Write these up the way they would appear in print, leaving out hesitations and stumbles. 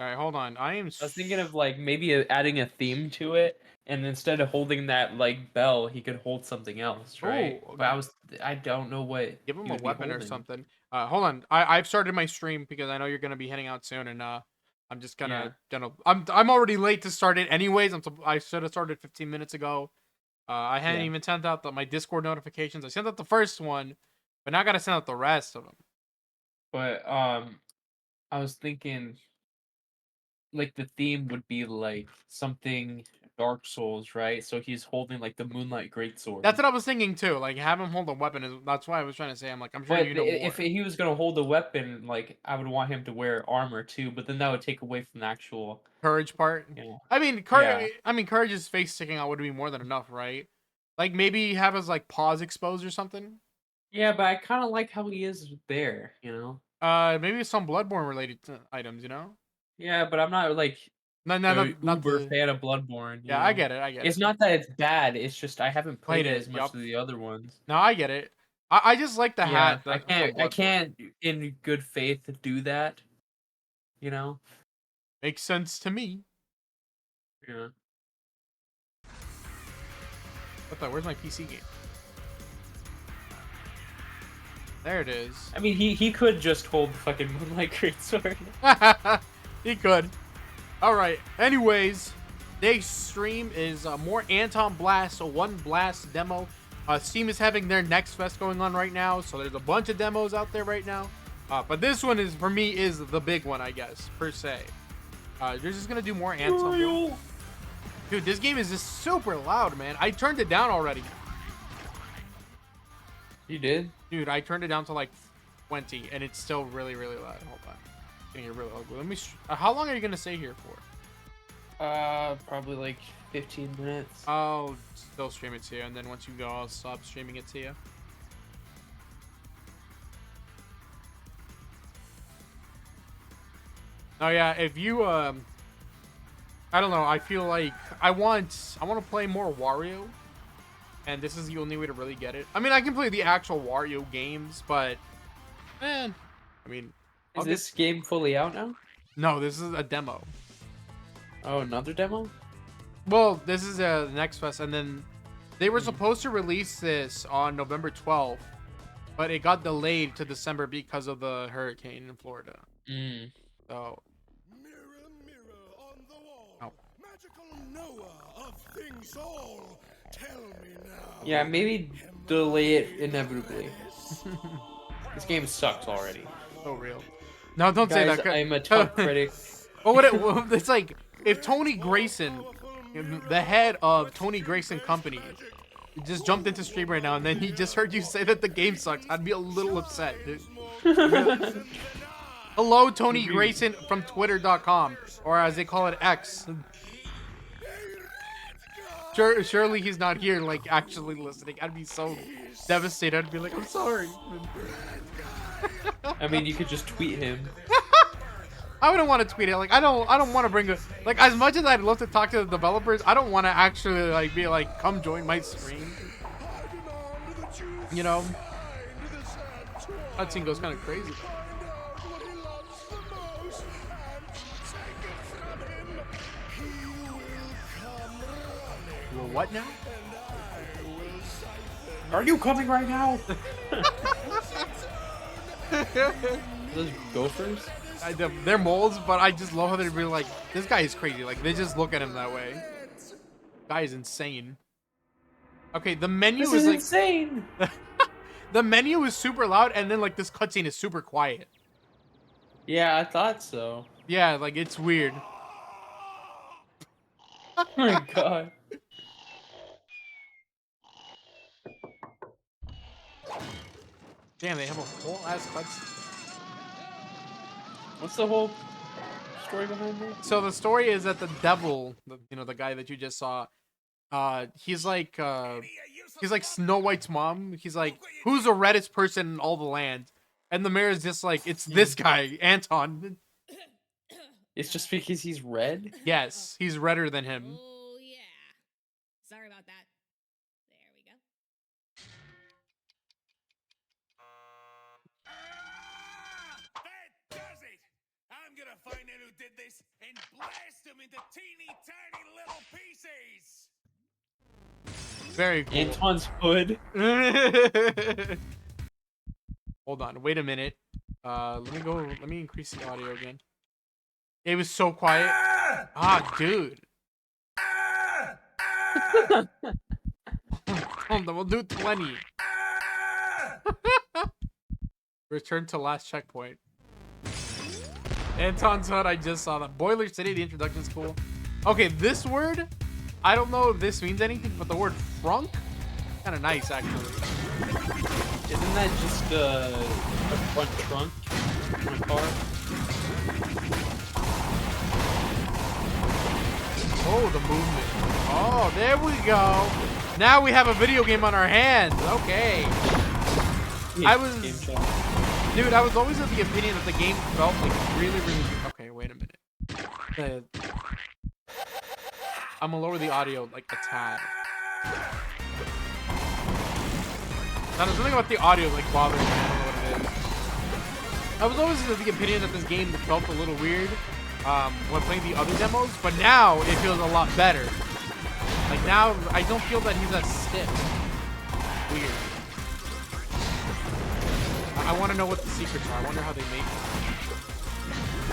All right, hold on. I was thinking of like maybe adding a theme to it, and instead of holding that like bell, he could hold something else, right? Oh, But I don't know what give him he a would be weapon or holding. something. Hold on. I've started my stream because I know you're gonna be heading out soon, and I'm just Yeah, I'm already late to start it anyways. I should have started 15 minutes ago. I hadn't yeah. even sent out my Discord notifications. I sent out the first one, but now I gotta send out the rest of them. But I was thinking like the theme would be like something Dark Souls, right? So he's holding like the Moonlight That's Greatsword. what I was thinking too. Like have him hold a weapon. That's why I was trying to say. I'm like, I'm sure But you know if more. he was gonna hold a weapon, like I would want him to wear armor too. But then that would take away from the actual, Courage part. you know. Yeah, Courage's face sticking out would be more than enough, right? Like maybe have his like paws exposed or something. yeah. But I kind of like how he is there, you know. Maybe some Bloodborne related items. Yeah, but I'm not like a Not uber the. fan of Bloodborne, you Yeah, I know. get it. I get It's it. not that it's bad. It's just I haven't Played played it it. as much Yup. as the other ones. No, I get it. I just like the Yeah, hat I from can't. I Bloodborne. can't, in good faith, do that. You know. Makes sense to me. Yeah. What the? Where's my PC game? There it is. I mean, he could just hold the fucking Moonlight Greatsword. He could. All right. Anyways, today's stream is more Antonblast, a one blast demo. Steam is having their next fest going on right now, so there's a bunch of demos out there right now. But this one is for me is the big one, I guess, per se. They're just gonna do more Anton. Dude, this game is just super loud, man. I turned it down already. You did? Dude, I turned it down to like 20, and it's still really, really loud. Hold on. It's getting really ugly. Let me. How long are you gonna stay here for? Probably like 15 minutes. I'll still stream it to you, and then once you go, I'll stop streaming it to you. Oh yeah, if you I don't know. I feel like I want to play more Wario, and this is the only way to really get it. I mean, I can play the actual Wario games, but man, I mean, Is I'll get. this game fully out now? No, this is a demo. Oh, another demo? Well, this is a next fest, and then they were Hmm. supposed to release this on November 12th, but it got delayed to December because of the hurricane in Florida. Mm. So, Mirror, mirror on the wall, oh. magical knower of things all, tell me now. Yeah, maybe delay it inevitably. This game sucks already. So real. No, don't say Guys, that. I'm a tough critic. It's like if Tony Grayson, the head of Tony Grayson Company, just jumped into stream right now, and then he just heard you say that the game sucks. I'd be a little upset, dude. Hello, Tony Grayson from Twitter.com, or as they call it, X. Surely he's not here, like actually listening. I'd be so devastated. I'd be like, I'm sorry. I mean, you could just tweet him. I wouldn't want to tweet it. Like I don't want to bring a like as much as I'd love to talk to the developers. I don't want to actually like be like come join my stream. You know, that scene goes kind of crazy. Well, what now? Are you coming right now? Those gophers? They're moles, but I just love how they're really like, this guy is crazy. Like they just look at him that way. Guy is insane. Okay, the menu This is is like insane. the menu is super loud, and then like this cutscene is super quiet. Yeah, I thought so. Yeah, like it's weird. Oh my god. Damn, they have a whole ass cutscene. What's the whole story behind it? So the story is that the devil, the guy that you just saw, he's like Snow White's mom. He's like, who's the reddest person in all the land? And the mayor is just like, it's this guy, Anton. It's just because he's red? Yes, he's redder than him. Oh, yeah. Sorry about that. There we go. That does it! I'm gonna find out who did this, them into teeny tiny little pieces. Very cool. Anton's hood. Hold on, wait a minute. Let me increase the audio again. It was so quiet. Ah, dude. Hold on, we'll do 20. Return to last checkpoint. Anton's hood, I just saw that. Boiler City, the introduction's cool. Okay, this word, I don't know if this means anything, but the word frunk, kind of nice, actually. Isn't that just a front trunk on a car? Oh, the movement. Oh, there we go. Now we have a video game on our hands. Okay. Dude, I was always of the opinion that the game felt like really, really. Okay, wait a minute. I'm gonna lower the audio like a tad. Now, there's something about the audio like bothering me. I don't know what it is. I was always of the opinion that this game felt a little weird when playing the other demos, but now it feels a lot better. Like now, I don't feel that he's as stiff. Weird. I want to know what the secrets are. I wonder how they make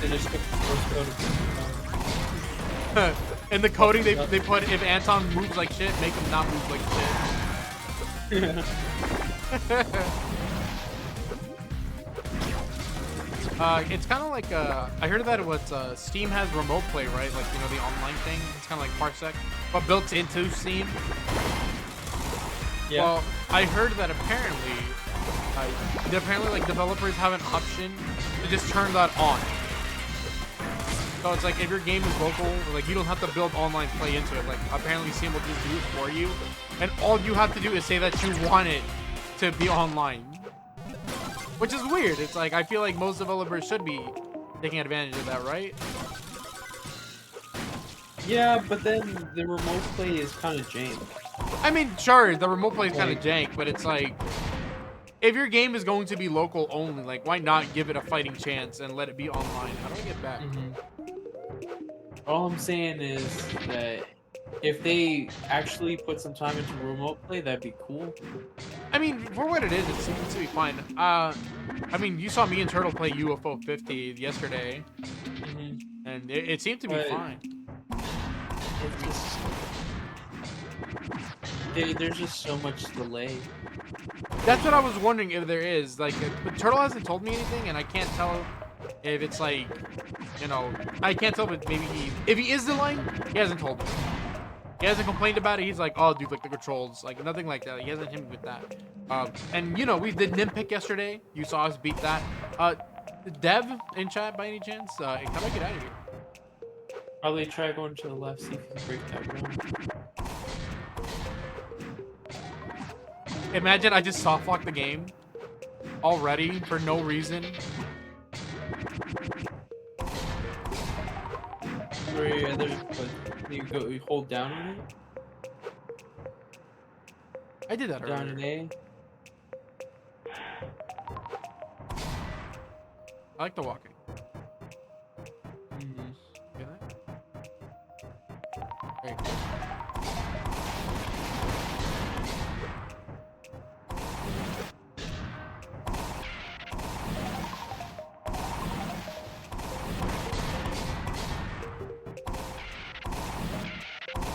They just took the first code. In the coding, they put if Anton moves like shit, make him not move like shit. It's kind of like I heard that Steam has remote play, right? Like, you know, the online thing. It's kind of like Parsec, but built into Steam. Yeah. Well, I heard that apparently like developers have an option to just turn that on. So it's like if your game is local, like you don't have to build online play into it. Like apparently Steam will just do it for you, and all you have to do is say that you want it to be online. Which is weird. It's like, I feel like most developers should be taking advantage of that, right? Yeah, but then the remote play is kind of jank. I mean, sure, the remote play is kind of jank, but it's like, if your game is going to be local only, like, why not give it a fighting chance and let it be online? How do I get back? All I'm saying is that if they actually put some time into remote play, that'd be cool. I mean, for what it is, it seems to be fine. I mean, you saw me and Turtle play UFO 50 yesterday, and it seemed to be fine. It's just... there's just so much delay. That's what I was wondering if there is. Like, but Turtle hasn't told me anything, and I can't tell if it's like, you know, I can't tell if maybe if he is delaying, he hasn't told me. He hasn't complained about it. He's like, oh, dude, like the controls, like nothing like that. He hasn't hit me with that. And you know, we did Nimpick yesterday. You saw us beat that. Dev in chat by any chance? How do I get out of here? Probably try going to the left, see if you can break that run. Imagine I just softlocked the game already for no reason. You hold down on it? I did that earlier. Down an A? I like the walking. Mm-hmm. Get that? There you go.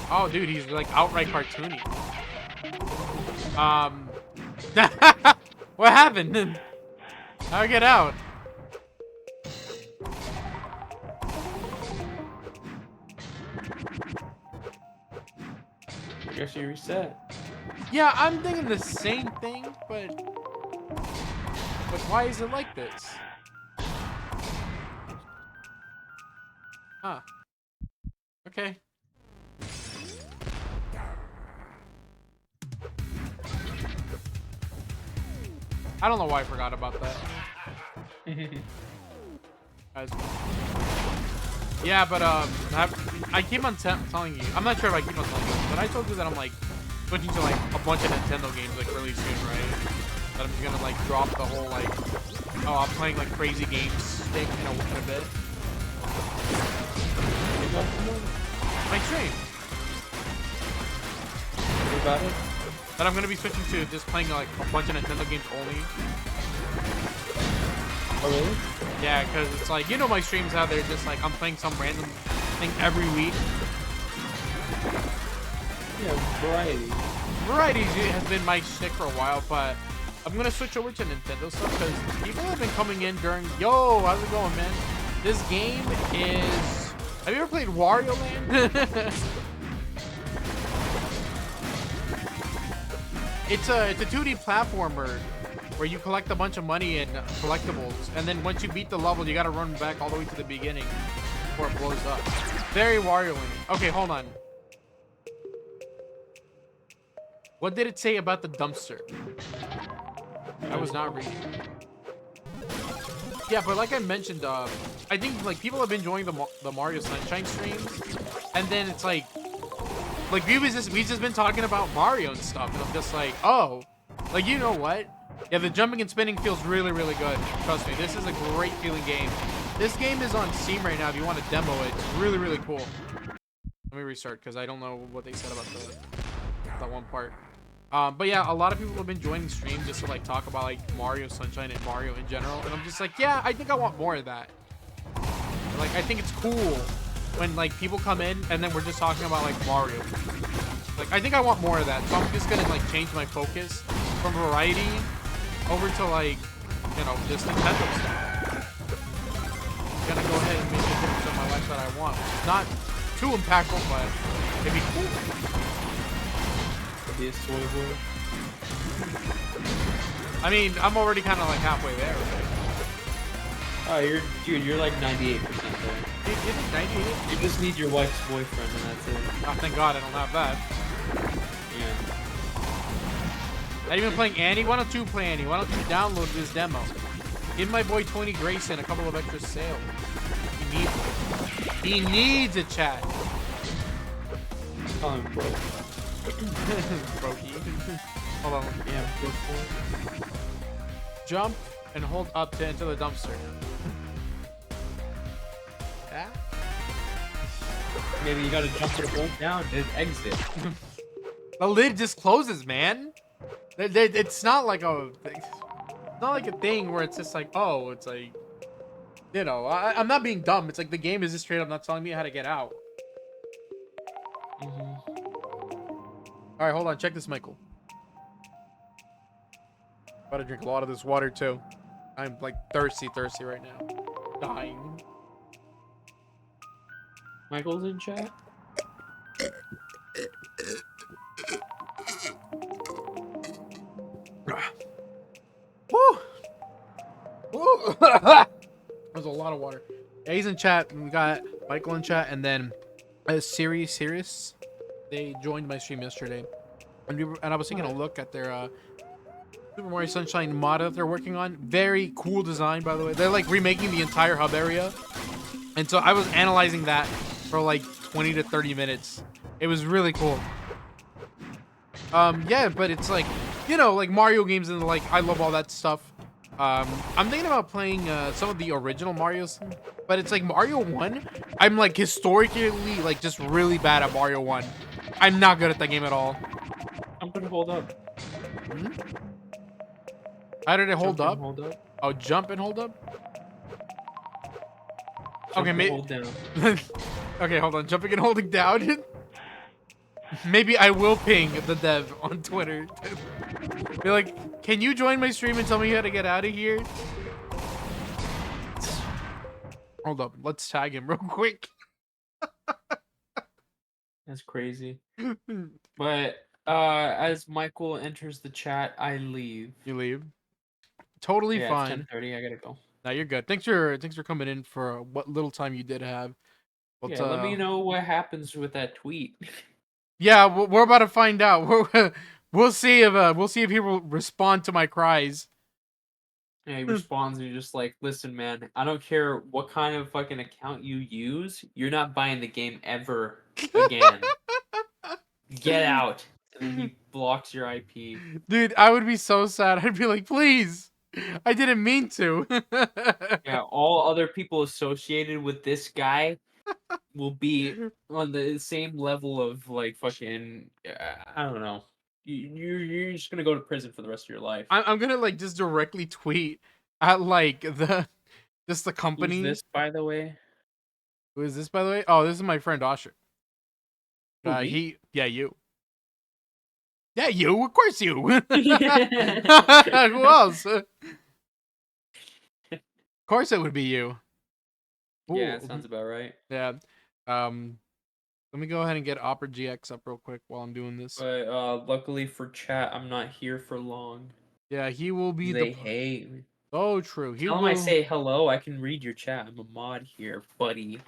Oh, dude, he's like outright cartoony. What happened? How'd I get out? I guess you reset. Yeah, I'm thinking the same thing, but why is it like this? Huh. Okay. I don't know why I forgot about that. Yeah, but I keep on telling you. I'm not sure if I keep on telling you, but I told you that I'm like switching to like a bunch of Nintendo games like really soon, right? That I'm just gonna like drop the whole like, oh, I'm playing like crazy games stick in a bit. about tomorrow? My stream. What about it? But I'm gonna be switching to just playing like a bunch of Nintendo games only. Oh really? Yeah, because it's like, you know, my streams how they're just like I'm playing some random thing every week. Yeah, variety. Variety has been my shtick for a while, but I'm gonna switch over to Nintendo stuff because people have been coming in during. Yo, how's it going, man? This game is. Have you ever played Wario Land? It's a 2D platformer where you collect a bunch of money and collectibles, and then once you beat the level, you gotta run back all the way to the beginning before it blows up. Very Wario Land. Okay, hold on. What did it say about the dumpster? I was not reading. Yeah, but like I mentioned, I think like people have been enjoying the Mario Sunshine streams, and then it's like we've just been talking about Mario and stuff, and I'm just like, oh, like you know what? Yeah, the jumping and spinning feels really, really good. Trust me, this is a great feeling game. This game is on Steam right now. If you want to demo it, it's really, really cool. Let me restart because I don't know what they said about that one part. But yeah, a lot of people have been joining stream just to like talk about like Mario Sunshine and Mario in general, and I'm just like, yeah, I think I want more of that. Like, I think it's cool when like people come in and then we're just talking about like Mario. Like, I think I want more of that, so I'm just gonna like change my focus from variety over to like, you know, just Nintendo stuff. I'm gonna go ahead and make a difference in my life that I want. Not too impactful, but it'd be cool. Be a soy boy. I mean, I'm already kind of like halfway there, right? Oh, you're like 98% there. You think 98? You just need your wife's boyfriend and that's it. Oh, thank God I don't have that. Yeah. Not even playing Annie? Why don't you play Annie? Why don't you download this demo? Give my boy 20 Grayson a couple of extra sales. He needs it. He needs a chat. Call him bro. Brokey. Hold on. Yeah, bro. Jump and hold up to enter the dumpster. Yeah? Maybe you gotta jump and hold down and exit. The lid just closes, man. It's not like a... It's not like a thing where it's just like, oh, it's like... You know, I'm not being dumb. It's like the game is just straight up not telling me how to get out. All right, hold on. Check this, Michael. Gotta drink a lot of this water too. I'm like thirsty right now. Dying. Michael's in chat. Woo! Woo! That was a lot of water. Yeah, he's in chat. We got Michael in chat, and then Sirius. They joined my stream yesterday, and I was taking a look at their Super Mario Sunshine mod that they're working on. Very cool design, by the way. They're like remaking the entire hub area, and so I was analyzing that for like 20 to 30 minutes. It was really cool. Yeah, but it's like, you know, like Mario games and like I love all that stuff. I'm thinking about playing some of the original Marios, but it's like Mario 1. I'm like historically like just really bad at Mario 1. I'm not good at that game at all. I'm gonna hold up. Hmm? How did it hold Jump up? and hold up. Oh, jump and hold up? Jump Okay, and maybe. hold down. Okay, hold on. Jumping and holding down. Maybe I will ping the dev on Twitter. Be like, can you join my stream and tell me how to get out of here? Hold up. Let's tag him real quick. That's crazy. But as Michael enters the chat, I leave. You leave. Totally Yeah, fine. it's 10:30. I gotta go. No, you're good. Thanks for coming in for what little time you did have. But, Yeah, let me know what happens with that tweet. Yeah, we're about to find out. We'll see if people respond to my cries. Yeah, he responds and you're just like, listen, man, I don't care what kind of fucking account you use, you're not buying the game ever again. Get out. And then he blocks your IP. Dude, I would be so sad. I'd be like, please. I didn't mean to. Yeah, all other people associated with this guy will be on the same level of like fucking I don't know. You're just gonna go to prison for the rest of your life. I'm gonna like just directly tweet at like the just the Who's company. this, by the way? Who is this, by the way? Oh, this is my friend Osher. Who, me? Yeah, you. Yeah, you. Of course, you. Who else? Of course, it would be you. Yeah, Ooh. that sounds about right. Yeah. Let me go ahead and get Opera GX up real quick while I'm doing this. But luckily for chat, I'm not here for long. Yeah, he will be They hate me. Oh, true. He Tell will. them I say hello. I can read your chat. I'm a mod here, buddy.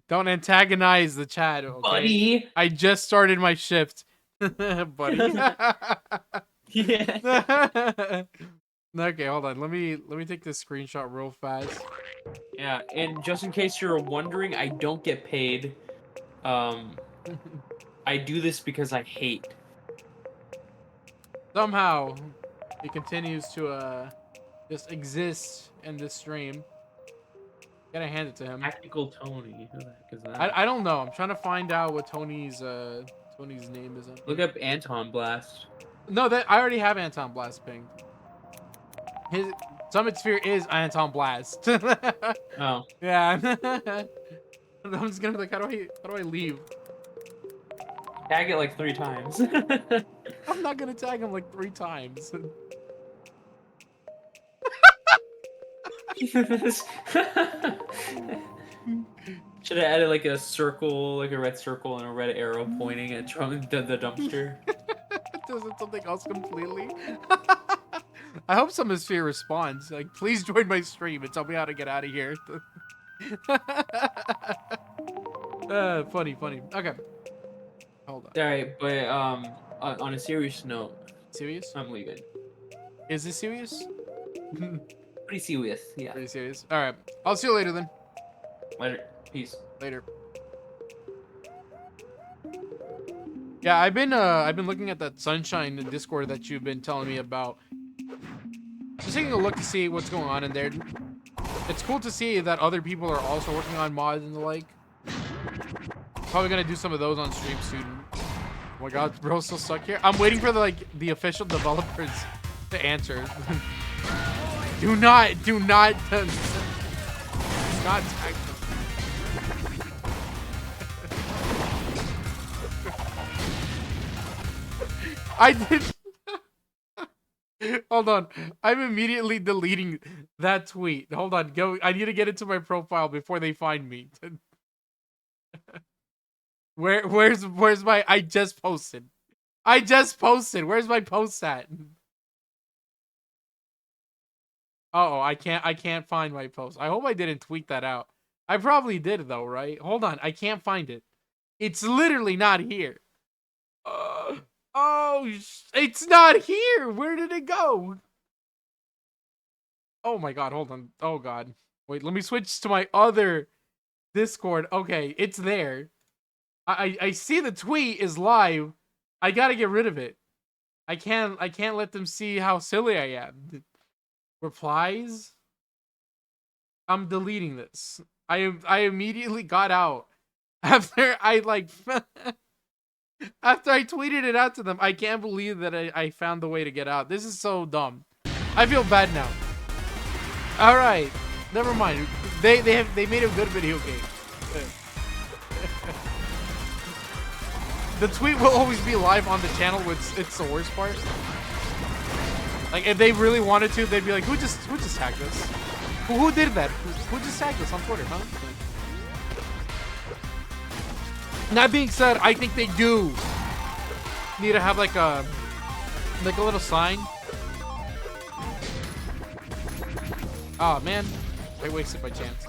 Don't antagonize the chat, okay? Buddy. I just started my shift, buddy. Yeah. Okay, hold on. Let me take this screenshot real fast. Yeah, and just in case you're wondering, I don't get paid. I do this because I hate. Somehow, he continues to just exist in this stream. Gotta hand it to him. Tactical Tony. Who the heck is that? I don't know. I'm trying to find out what Tony's name is. Look up Antonblast. No, that I already have Antonblast pinged. His Summit Sphere is Antonblast. Oh. Yeah. I'm just gonna be like, how do I leave? Tag it like 3 times. I'm not gonna tag him like 3 times. Should have added like a circle, like a red circle and a red arrow pointing at the dumpster. Does it something else completely? I hope Summit Sphere responds. Like, please join my stream and tell me how to get out of here. Funny. Okay. Hold on. Alright, but on a serious note. Serious? I'm leaving. Is this serious? Pretty serious, yeah. Pretty serious. Alright. I'll see you later then. Later. Peace. Later. Yeah, I've been looking at that Sunshine Discord that you've been telling me about. Just taking a look to see what's going on in there. It's cool to see that other people are also working on mods and the like. Probably gonna do some of those on stream soon. Oh my god, bro, still stuck here. I'm waiting for the official developers to answer. do not tag them. I did. Hold on. I'm immediately deleting that tweet. Hold on. Go. I need to get into my profile before they find me. Where's my I just posted. Where's my post at? Uh-oh, I can't find my post. I hope I didn't tweet that out. I probably did though, right? Hold on. I can't find it. It's literally not here. Oh, it's not here. Where did it go? Oh my god, hold on. Oh god. Wait, let me switch to my other Discord. Okay, it's there. I see the tweet is live. I gotta get rid of it. I can't let them see how silly I am. Replies? I'm deleting this. I immediately got out after I like after I tweeted it out to them. I can't believe that I found the way to get out. This is so dumb. I feel bad now. All right, never mind. They made a good video game. The tweet will always be live on the channel, which it's the worst part. Like if they really wanted to, they'd be like, who just tagged us? Who did that? Who just tagged us on Twitter, huh? That being said, I think they do need to have like a little sign. Oh man, I wasted my chance.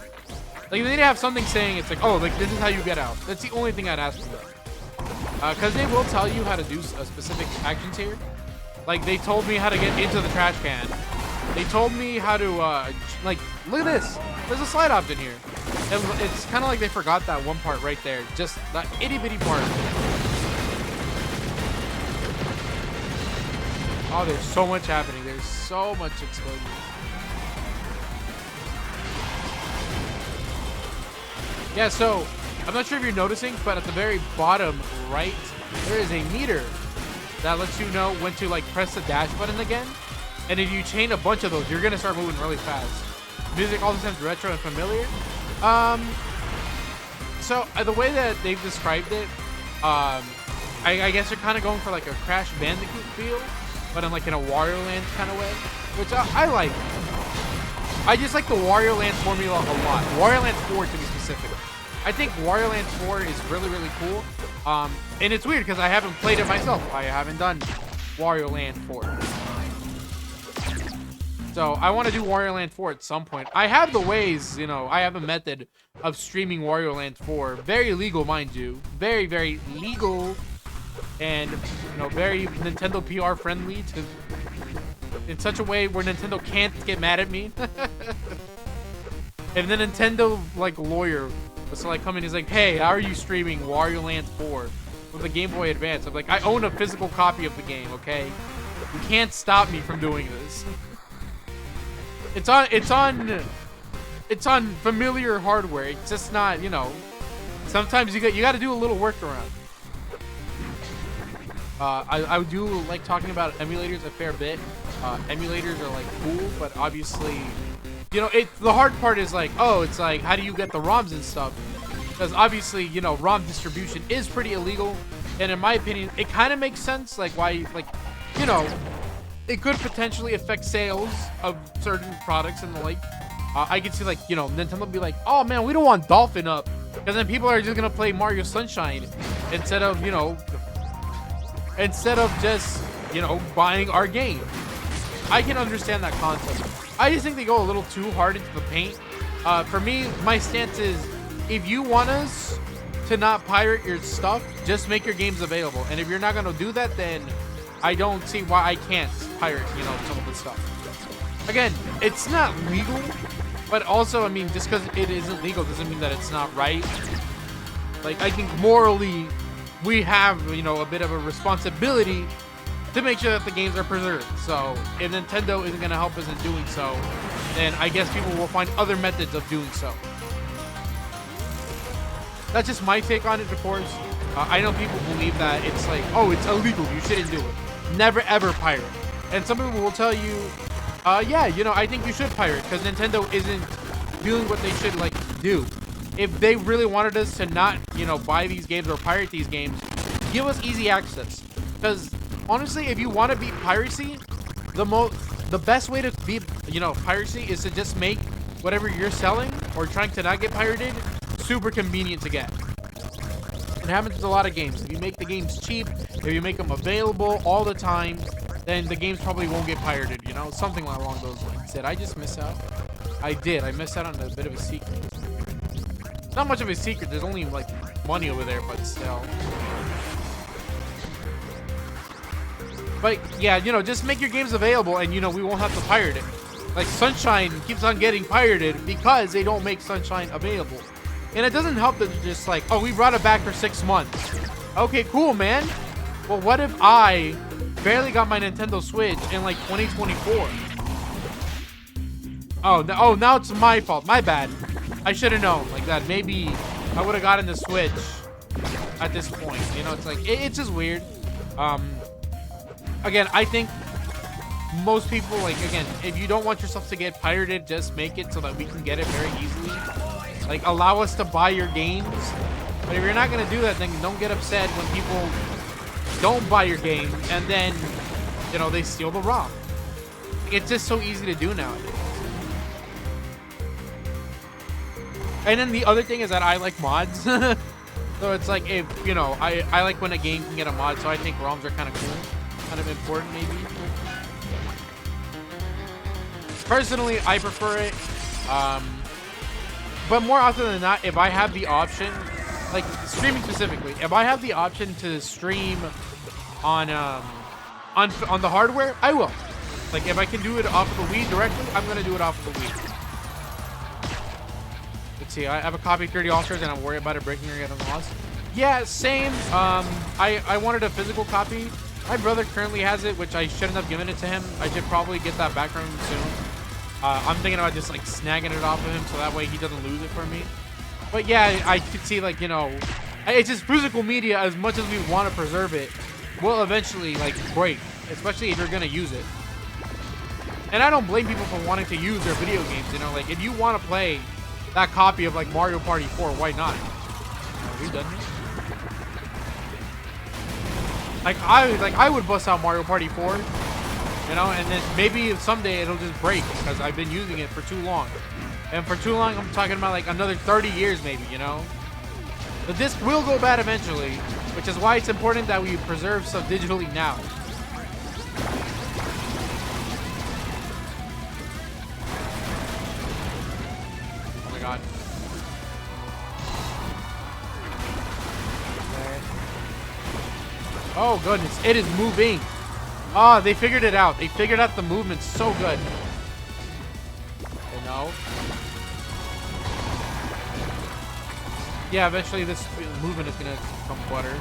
Like they need to have something saying it's like, oh, like this is how you get out. That's the only thing I'd ask for them. Because they will tell you how to do specific actions here. Like they told me how to get into the trash can. They told me how to like look at this. There's a slide option here. It's kind of like they forgot that one part right there. Just that itty bitty part. Oh, there's so much happening. There's so much explosion. Yeah, so I'm not sure if you're noticing, but at the very bottom right, there is a meter that lets you know when to like press the dash button again. And if you chain a bunch of those, you're gonna start moving really fast. Music also sounds retro and familiar. So the way that they've described it, I guess they're kind of going for like a Crash Bandicoot feel, but in like in a Wario Land kind of way, which I like. I just like the Wario Land formula a lot. Wario Land 4 to be specific. I think Wario Land 4 is really, really cool. And it's weird because I haven't played it myself. I haven't done Wario Land 4. So I want to do Wario Land 4 at some point. I have the ways, you know, I have a method of streaming Wario Land 4. Very legal, mind you. Very, very legal. And, you know, very Nintendo PR friendly to, in such a way where Nintendo can't get mad at me. If the Nintendo, like, lawyer was to, like, come in, he's like, hey, how are you streaming Wario Land 4 with the Game Boy Advance? I'm like, I own a physical copy of the game, okay? You can't stop me from doing this. It's on familiar hardware. It's just not, you know. Sometimes you got to do a little workaround. I do like talking about emulators a fair bit. Emulators are like cool, but obviously, you know, the hard part is like, oh, it's like, how do you get the ROMs and stuff? Because obviously, you know, ROM distribution is pretty illegal, and in my opinion, it kind of makes sense, like why, like, you know, it could potentially affect sales of certain products and the like. I could see, like, you know, Nintendo be like, oh man, we don't want Dolphin up, because then people are just gonna play Mario Sunshine instead of, you know, just, you know, buying our game. I can understand that concept. I just think they go a little too hard into the paint. For me, my stance is, if you want us to not pirate your stuff, just make your games available. And if you're not gonna do that, then I don't see why I can't pirate, you know, some of the stuff. Again, it's not legal, but also, I mean, just because it isn't legal doesn't mean that it's not right. Like, I think morally, we have, you know, a bit of a responsibility to make sure that the games are preserved. So if Nintendo isn't going to help us in doing so, then I guess people will find other methods of doing so. That's just my take on it, of course. I know people believe that it's like, oh, it's illegal, you shouldn't do it. Never ever pirate. And some people will tell you, yeah, you know, I think you should pirate because Nintendo isn't doing what they should, like, do. If they really wanted us to not, you know, buy these games or pirate these games, give us easy access. Because honestly, if you want to beat piracy, the best way to beat, you know, piracy is to just make whatever you're selling or trying to not get pirated super convenient to get. It happens with a lot of games. If you make the games cheap, if you make them available all the time, then the games probably won't get pirated, you know? Something along those lines. Did I just miss out? I did. I missed out on a bit of a secret. Not much of a secret. There's only, like, money over there, but still. But, yeah, you know, just make your games available and, you know, we won't have to pirate it. Like, Sunshine keeps on getting pirated because they don't make Sunshine available. And it doesn't help that they're just like, oh, we brought it back for 6 months. Okay, cool, man. Well, what if I barely got my Nintendo Switch in, like, 2024? Oh, now it's my fault. My bad. I should have known like that. Maybe I would have gotten the Switch at this point. You know, it's like, it's just weird. Again, I think most people, like, again, if you don't want your stuff to get pirated, just make it so that we can get it very easily. Like, allow us to buy your games. But if you're not going to do that, then don't get upset when people don't buy your game and then, you know, they steal the ROM. It's just so easy to do nowadays. And then the other thing is that I like mods. So it's like, if, you know, I like when a game can get a mod, so I think ROMs are kind of cool. Kind of important, maybe. Personally, I prefer it. But more often than not, if I have the option, like streaming specifically, if I have the option to stream on the hardware, I will. Like, if I can do it off of the Wii directly, I'm gonna do it off of the Wii. Let's see, I have a copy of 30 All-Stars and I'm worried about it breaking or getting lost. Yeah, same. I wanted a physical copy. My brother currently has it, which I shouldn't have given it to him. I should probably get that back from him soon. I'm thinking about just like snagging it off of him so that way he doesn't lose it for me. But yeah, I could see, like, you know, it's just physical media. As much as we want to preserve it, will eventually, like, break, especially if you're gonna use it. And I don't blame people for wanting to use their video games. You know, like, if you want to play that copy of, like, Mario Party 4, why not? Are we done here? Like I would bust out Mario Party 4, you know, and then maybe someday it'll just break because I've been using it for too long. And for too long, I'm talking about like another 30 years maybe, you know. The disc will go bad eventually, which is why it's important that we preserve stuff digitally now. Oh my god. Oh goodness, it is moving. Oh, they figured it out. They figured out the movement so good. You know? Yeah, eventually this movement is gonna come better.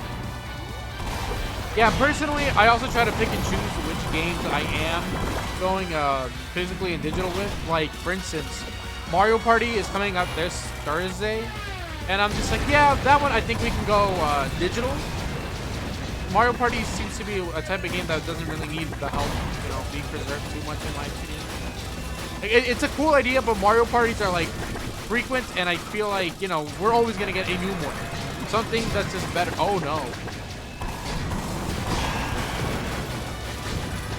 Yeah, personally, I also try to pick and choose which games I am going physically and digital with. Like, for instance, Mario Party is coming out this Thursday, and I'm just like, yeah, that one I think we can go digital. Mario Party seems to be a type of game that doesn't really need the help, you know, being preserved too much in my opinion. Like, it's a cool idea, but Mario Parties are like frequent, and I feel like, you know, we're always gonna get a new one, something that's just better. Oh no!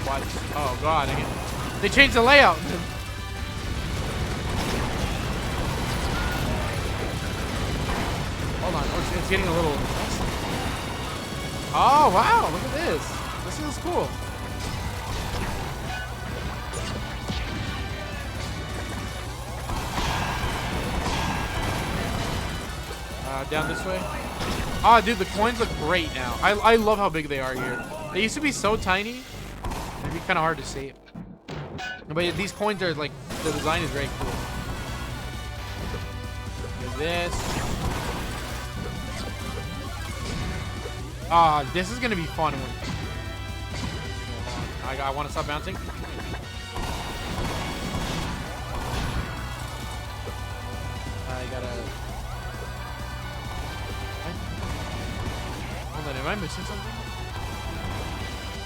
What? Oh god! They changed the layout. Hold on, oh, it's getting a little. Oh wow! Look at this. This is cool. Down this way. Ah, dude, the coins look great now. I love how big they are here. They used to be so tiny. It'd be kind of hard to see. But these coins are like, the design is very cool. Look at this. Ah, this is gonna be fun. I want to stop bouncing. I gotta. Am I missing something?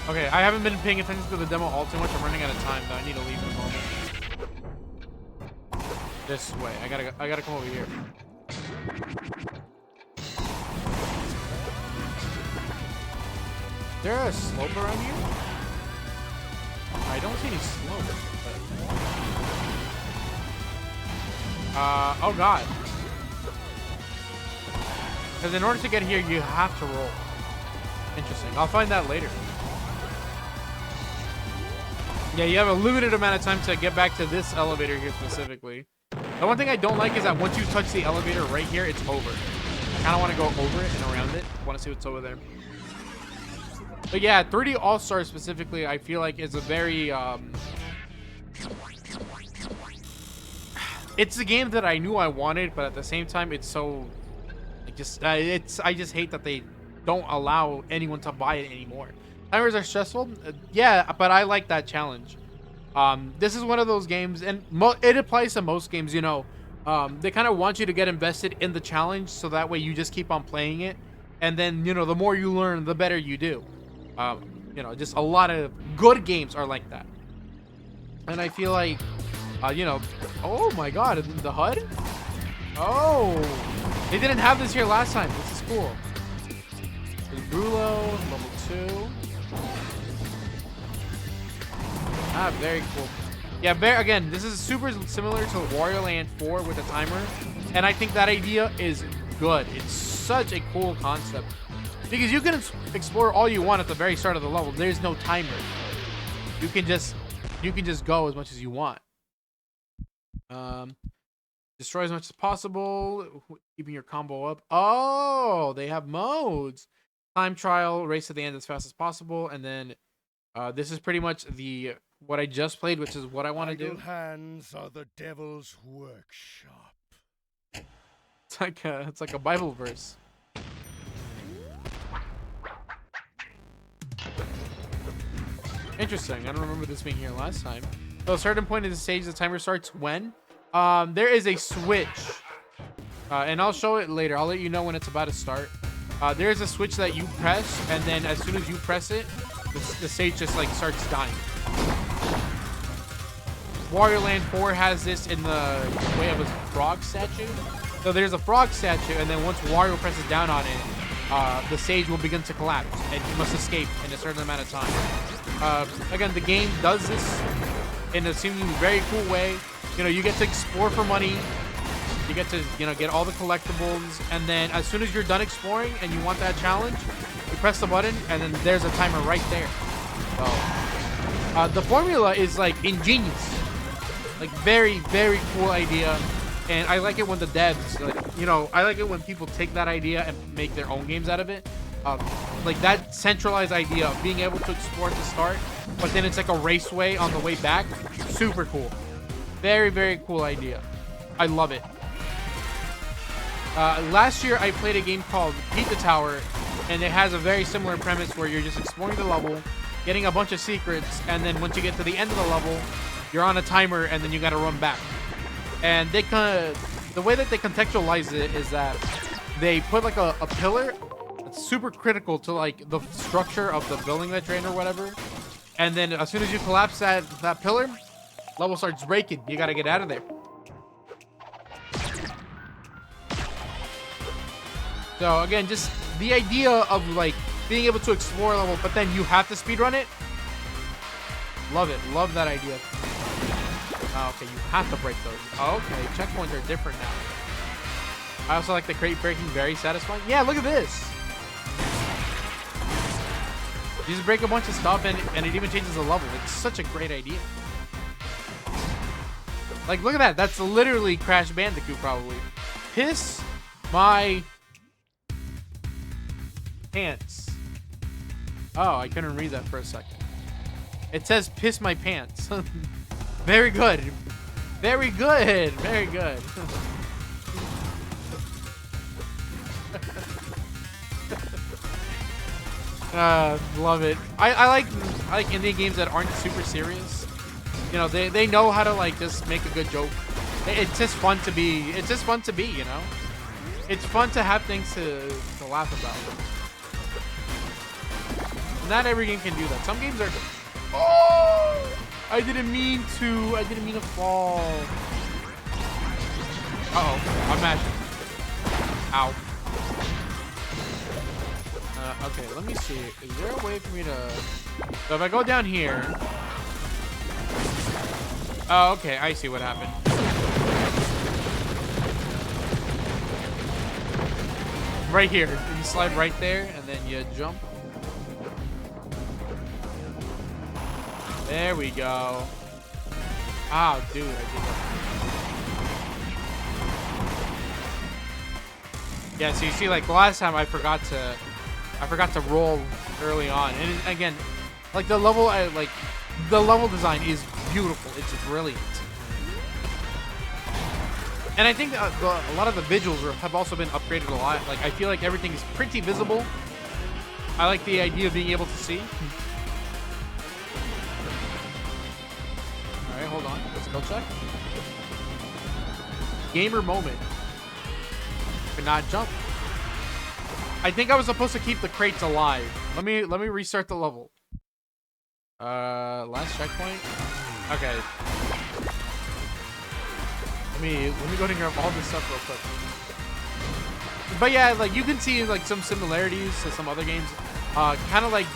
Okay, I haven't been paying attention to the demo all too much. I'm running out of time, though. I need to leave in a moment. This way. I gotta come over here. Is there a slope around here? I don't see any slope. But... oh god. Because in order to get here, you have to roll. Interesting. I'll find that later. Yeah, you have a limited amount of time to get back to this elevator here specifically. The one thing I don't like is that once you touch the elevator right here, it's over. I kind of want to go over it and around it. I want to see what's over there. But yeah, 3D All-Stars specifically, I feel like is a very... it's a game that I knew I wanted, but at the same time, it's so... I just hate that they don't allow anyone to buy it anymore. Timers are stressful, yeah, but I like that challenge. This is one of those games, and it applies to most games, you know. They kind of want you to get invested in the challenge, so that way you just keep on playing it, and then, you know, the more you learn, the better you do. You know, just a lot of good games are like that. And I feel like, you know, oh my god, the HUD? Oh, they didn't have this here last time. This is cool. Brulo, level 2. Ah, very cool. Yeah, again, this is super similar to Wario Land 4 with a timer. And I think that idea is good. It's such a cool concept. Because you can explore all you want at the very start of the level. There's no timer. You can just go as much as you want. Destroy as much as possible, keeping your combo up. Oh, they have modes. Time trial, race to the end as fast as possible, and then this is pretty much what I just played, which is what I want to do. Idle hands are the devil's workshop. It's like a Bible verse. Interesting. I don't remember this being here last time. So a certain point in the stage, the timer starts when? There is a switch And I'll show it later. I'll let you know when it's about to start. There's a switch that you press, and then as soon as you press it, the stage just like starts dying. Wario Land 4 has this in the way of a frog statue. So there's a frog statue, and then once Wario presses down on it, the stage will begin to collapse, and you must escape in a certain amount of time. Again, the game does this in a seemingly very cool way. You know, you get to explore for money. You get to, you know, get all the collectibles, and then as soon as you're done exploring and you want that challenge, you press the button, and then there's a timer right there. So, the formula is like ingenious. Like very, very cool idea. And I like it when the devs, like, you know, I like it when people take that idea and make their own games out of it. Like that centralized idea of being able to explore at the start, but then it's like a raceway on the way back. Super cool. Very, very cool idea. I love it. Last year I played a game called Pizza Tower, and it has a very similar premise where you're just exploring the level, getting a bunch of secrets, and then once you get to the end of the level, you're on a timer, and then you got to run back. And they the way that they contextualize it is that they put like a pillar that's super critical to like the structure of the building that you're in or whatever. And then as soon as you collapse that pillar, level starts breaking. You got to get out of there. So again, just the idea of like being able to explore a level, but then you have to speedrun it. Love it. Love that idea. Okay, you have to break those. Okay, checkpoints are different now. I also like the crate breaking, very satisfying. Yeah, look at this. You just break a bunch of stuff and it even changes the level. It's such a great idea. Like, look at that. That's literally Crash Bandicoot, probably. Piss my pants. Oh, I couldn't read that for a second. It says piss my pants. Very good. Very good. Very good. Love it. I like indie games that aren't super serious. You know, they know how to like just make a good joke. It's just fun to be. It's just fun to be. You know, it's fun to have things to laugh about. Not every game can do that. Some games are. Oh! I didn't mean to. I didn't mean to fall. Uh-oh. I'm mashing. Ow. Okay, let me see. Is there a way for me to... So if I go down here... Oh, okay. I see what happened. Right here. You slide right there, and then you jump. There we go. Oh, dude, I did that. Yeah, so you see, like, the last time I forgot to roll early on. And again, like, the level design is beautiful. It's brilliant. And I think a lot of the visuals have also been upgraded a lot. Like, I feel like everything is pretty visible. I like the idea of being able to see. All right, hold on. Let's go check. Gamer moment. Could not jump. I think I was supposed to keep the crates alive. Let me restart the level. Last checkpoint. Okay. Let me go ahead and grab all this stuff real quick. But yeah, like you can see like some similarities to some other games. Kind of like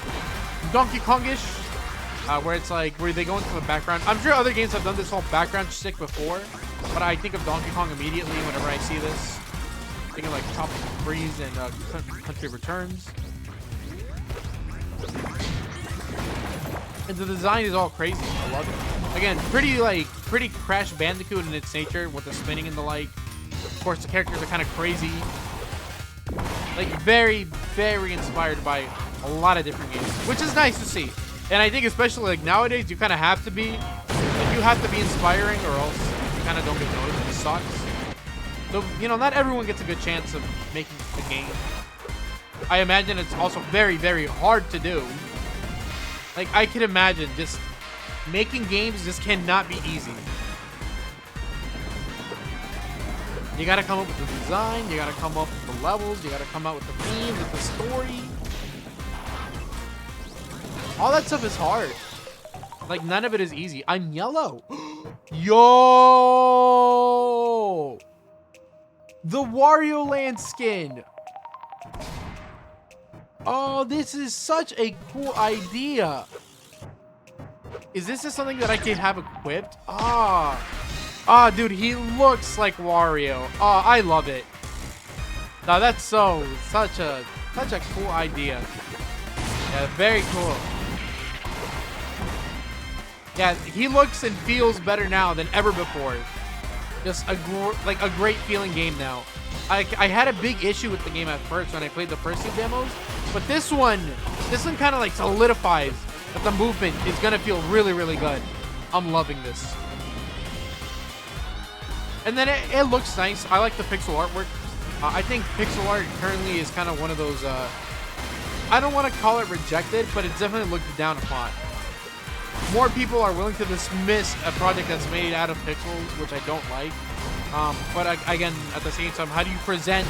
Donkey Kongish, where it's like where they go into the background. I'm sure other games have done this whole background shtick before, but I think of Donkey Kong immediately whenever I see this. Thinking like Tropical Freeze and Country Returns. And the design is all crazy. I love it. Again, pretty Crash Bandicoot in its nature with the spinning and the like. Of course, the characters are kind of crazy. Like very, very inspired by a lot of different games, which is nice to see. And I think especially like nowadays, you kind of have to be. Like, you have to be inspiring, or else you kind of don't get noticed. It sucks. So, you know, not everyone gets a good chance of making a game. I imagine it's also very, very hard to do. Like, I can imagine just making games just cannot be easy. You gotta come up with the design, you gotta come up with the levels, you gotta come out with the theme, with the story. All that stuff is hard. Like, none of it is easy. I'm yellow. Yo! The Wario Land skin. Oh, this is such a cool idea. Is this just something that I can have equipped? Ah. Ah, dude, he looks like Wario. Oh, I love it. Now that's such a cool idea. Yeah, very cool. Yeah, he looks and feels better now than ever before. Just a great feeling game now. I had a big issue with the game at first when I played the first two demos, but this one kind of like solidifies that the movement is gonna feel really, really good. I'm loving this. And then it looks nice. I like the pixel artwork. I think pixel art currently is kind of one of those, I don't want to call it rejected, but it's definitely looked down upon. More people are willing to dismiss a project that's made out of pixels, which I don't like. But again, at the same time, how do you present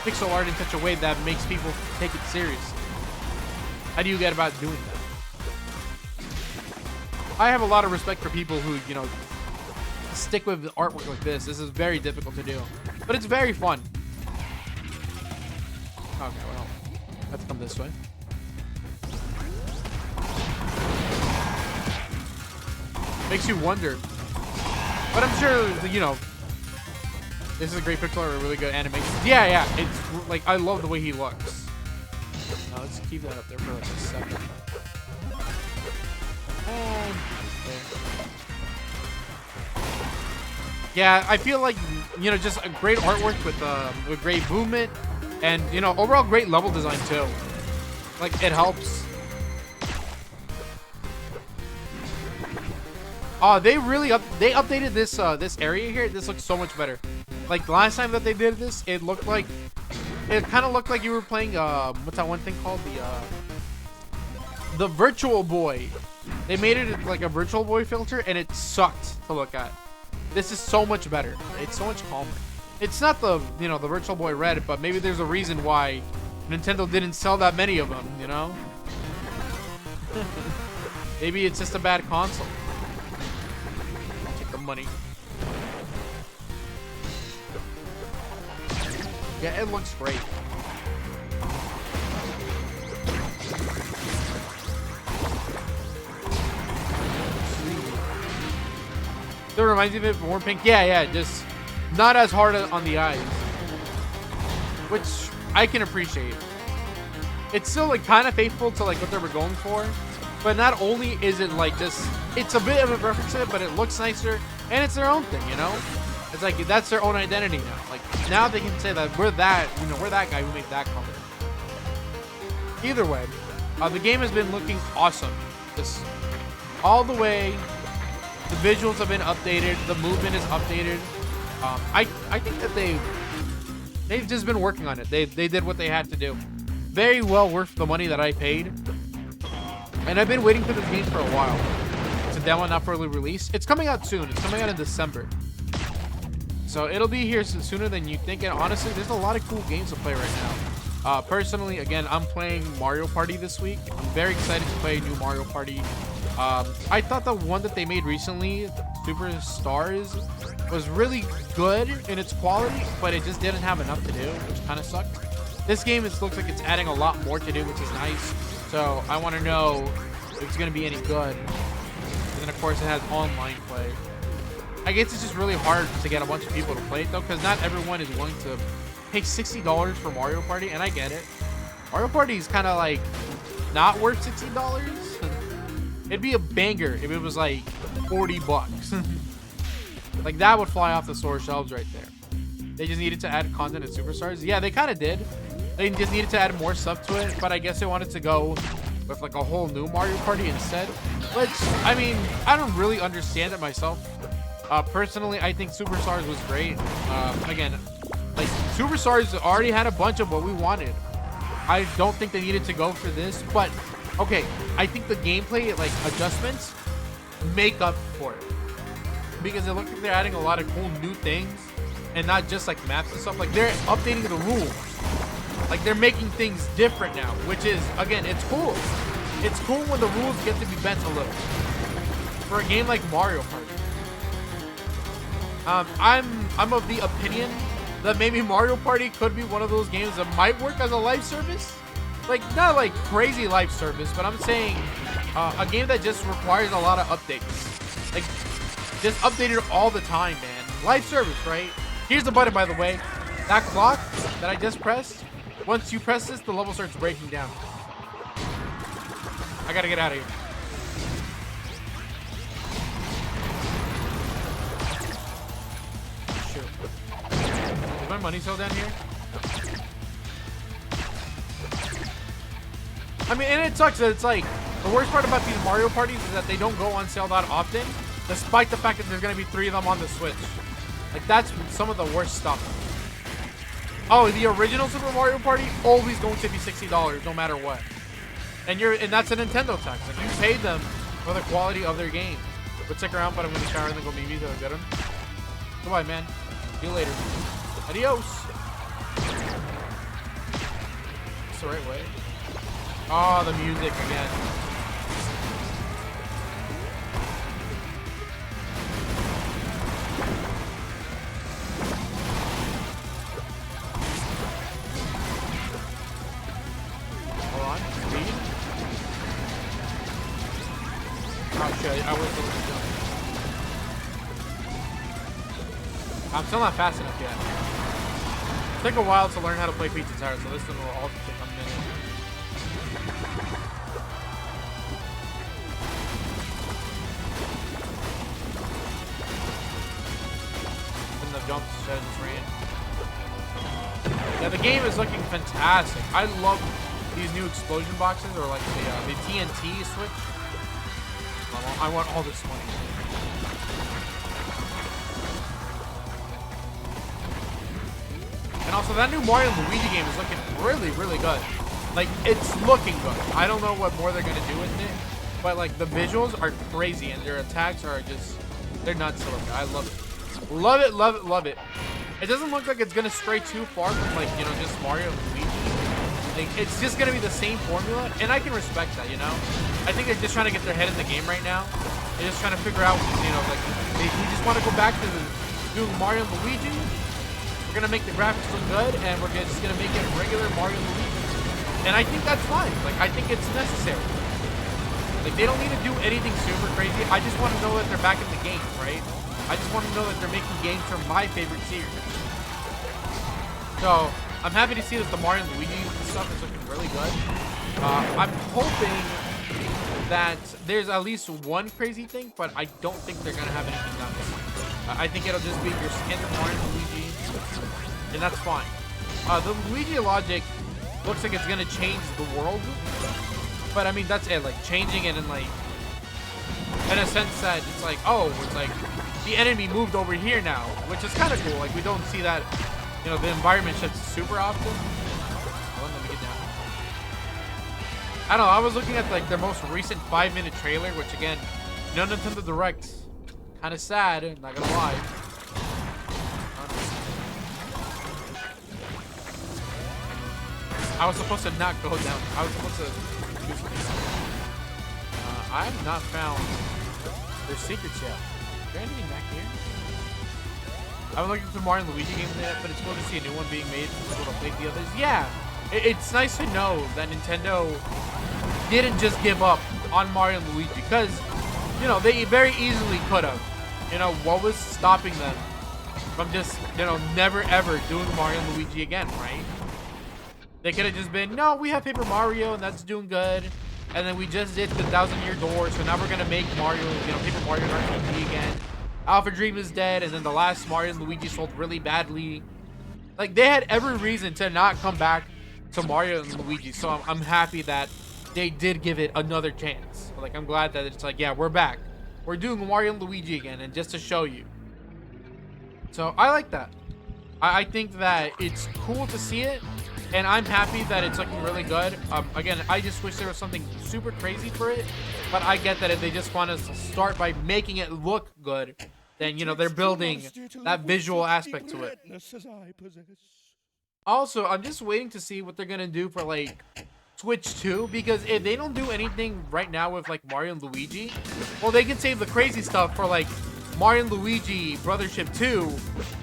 pixel art in such a way that makes people take it seriously? How do you get about doing that? I have a lot of respect for people who, you know, stick with artwork like this. This is very difficult to do, but it's very fun. Okay, well, let's come this way. Makes you wonder, but I'm sure, you know, this is a great pixel art, a really good animation. Yeah, it's like, I love the way he looks. Now let's keep that up there for like a second. And yeah, I feel like, you know, just a great artwork with great movement and, you know, overall great level design too. Like, it helps. Oh, they updated this this area here. This looks so much better. Like, the last time that they did this, it kind of looked like you were playing what's that one thing called, the Virtual Boy. They made it like a Virtual Boy filter, and it sucked to look at. This is so much better. It's so much calmer. It's not the, you know, the Virtual Boy Red, but maybe there's a reason why Nintendo didn't sell that many of them, you know? Maybe it's just a bad console. Take the money. Yeah, it looks great. That reminds me of more pink. Yeah, just not as hard on the eyes, which I can appreciate. It's still like kind of faithful to like what they were going for, but not only is it like just, it's a bit of a reference to it, but it looks nicer and it's their own thing, you know? It's like, that's their own identity now. Like, now they can say that we're that, you know, we're that guy who made that color. Either way, the game has been looking awesome. Just all the way. The visuals have been updated. The movement is updated. I think that they've just been working on it. They did what they had to do. Very well worth the money that I paid. And I've been waiting for this game for a while. It's a demo, not for early release. It's coming out soon. It's coming out in December. So it'll be here sooner than you think. And honestly, there's a lot of cool games to play right now. Personally, again, I'm playing Mario Party this week. I'm very excited to play a new Mario Party. I thought the one that they made recently, Superstars, was really good in its quality, but it just didn't have enough to do, which kind of sucked. This game looks like it's adding a lot more to do, which is nice. So I want to know if it's going to be any good. And then, of course, it has online play. I guess it's just really hard to get a bunch of people to play it, though, because not everyone is willing to pay $60 for Mario Party, and I get it. Mario Party is kind of like not worth $60. It'd be a banger if it was like 40 bucks. Like, that would fly off the store shelves right there. They just needed to add content in Superstars. Yeah, they kind of did. They just needed to add more stuff to it, but I guess they wanted to go with like a whole new Mario Party instead. Which, I mean, I don't really understand it myself. Personally, I think Superstars was great. Again, like, Superstars already had a bunch of what we wanted. I don't think they needed to go for this, but okay, I think the gameplay, like, adjustments make up for it, because it looks like they're adding a lot of cool new things. and not just like maps and stuff. Like they're updating the rules. Like they're making things different now, which is, again, it's cool. It's cool when the rules get to be bent a little. For a game like Mario Party. I'm of the opinion that maybe Mario Party could be one of those games that might work as a live service. Like, not like crazy live service, but I'm saying a game that just requires a lot of updates. Like, just updated all the time, man. Live service, right? Here's the button, by the way. That clock that I just pressed, once you press this, the level starts breaking down. I gotta get out of here. Shoot. Is my money still down here? I mean, and it sucks that it's like, the worst part about these Mario parties is that they don't go on sale that often, despite the fact that there's gonna be 3 of them on the Switch. Like, that's some of the worst stuff. Oh, the original Super Mario Party, always going to be $60, no matter what. And that's a Nintendo tax. Like, you paid them for the quality of their game. But stick around, but I'm gonna shower and then go meet me to get them. Goodbye, man. See you later. Adios. It's the right way. Oh, the music again. Hold on. Speed. Oh shit, I was supposed to jump. I'm still not fast enough yet. It'll take a while to learn how to play Peach and Tower, so this one will also take a minute. Jumps instead of just ran. Yeah, the game is looking fantastic. I love these new explosion boxes, or like the TNT switch. I want all this money. And also, that new Mario and Luigi game is looking really, really good. Like, it's looking good. I don't know what more they're gonna do with it, but like the visuals are crazy, and their attacks are just—they're nuts to look at. I love it. Love it, love it, love it. It doesn't look like it's gonna stray too far from, like, you know, just Mario and Luigi. Like, it's just gonna be the same formula, and I can respect that, you know? I think they're just trying to get their head in the game right now. They're just trying to figure out, you know, like, we just want to go back to doing Mario and Luigi. We're gonna make the graphics look good, and we're just gonna make it regular Mario and Luigi. And I think that's fine. Like, I think it's necessary. Like, they don't need to do anything super crazy. I just want to know that they're back in the game, right? I just want to know that they're making games from my favorite series. So, I'm happy to see that the Mario and Luigi stuff is looking really good. I'm hoping that there's at least one crazy thing, but I don't think they're going to have anything nuts. I think it'll just be your standard Mario and Luigi, and that's fine. The Luigi logic looks like it's going to change the world, but I mean, that's it. Like, changing it in, like, in a sense that it's like, oh, it's like, the enemy moved over here now, which is kind of cool. Like, we don't see that, you know, the environment shifts super often. Oh, let me get down. I don't know, I was looking at, like, their most recent 5-minute trailer, which, again, no Nintendo Direct. Kind of sad, not gonna lie. I was supposed to not go down. I was supposed to do something. I have not found their secrets yet. Is there anything back here? I'm looking for Mario and Luigi games yet, but it's cool to see a new one being made for people to play the others. Yeah, it's nice to know that Nintendo didn't just give up on Mario and Luigi, because, you know, they very easily could have. You know, what was stopping them from just, you know, never ever doing Mario and Luigi again, right? They could have just been, no, we have Paper Mario and that's doing good. And then we just did the 1,000-Year Door, so now we're gonna make Mario, you know, Paper Mario and RPG again. Alpha Dream is dead, and then the last Mario and Luigi sold really badly. Like, they had every reason to not come back to Mario and Luigi, so I'm happy that they did give it another chance. Like, I'm glad that it's like, yeah, we're back. We're doing Mario and Luigi again, and just to show you. So, I like that. I think that it's cool to see it, and I'm happy that it's looking really good. Again, I just wish there was something super crazy for it, but I get that if they just want us to start by making it look good, then you know they're building that visual aspect to it. Also, I'm just waiting to see what they're gonna do for like Switch 2, because if they don't do anything right now with like Mario and Luigi, well, they can save the crazy stuff for like Mario and Luigi Brothership 2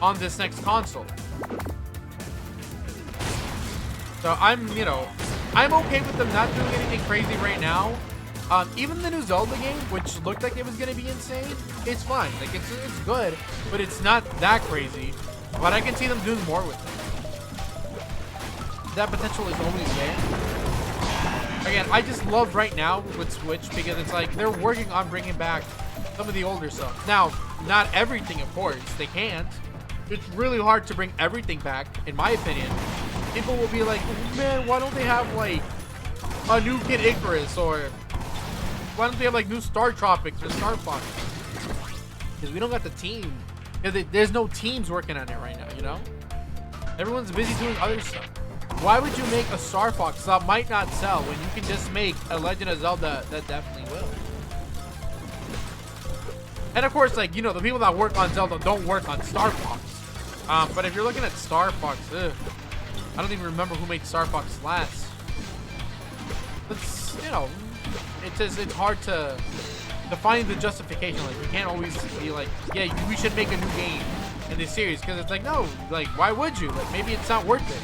on this next console. So I'm okay with them not doing anything crazy right now. Even the new Zelda game, which looked like it was gonna be insane, it's fine. Like it's good, but it's not that crazy. But I can see them doing more with it. That potential is always there. Again, I just love right now with Switch because it's like they're working on bringing back some of the older stuff. Now, not everything, of course. They can't. It's really hard to bring everything back, in my opinion. People will be like, man, why don't they have like a new Kid Icarus, or why don't they have like new Star Tropics or Star Fox? Because we don't got the team. There's no teams working on it right now, you know? Everyone's busy doing other stuff. Why would you make a Star Fox that might not sell when you can just make a Legend of Zelda that definitely will? And of course, like, you know, the people that work on Zelda don't work on Star Fox. But if you're looking at Star Fox, I don't even remember who made Star Fox last. It's, you know, it's hard to find the justification. Like, you can't always be like, yeah, we should make a new game in this series, because it's like, no, like, why would you? Like, maybe it's not worth it.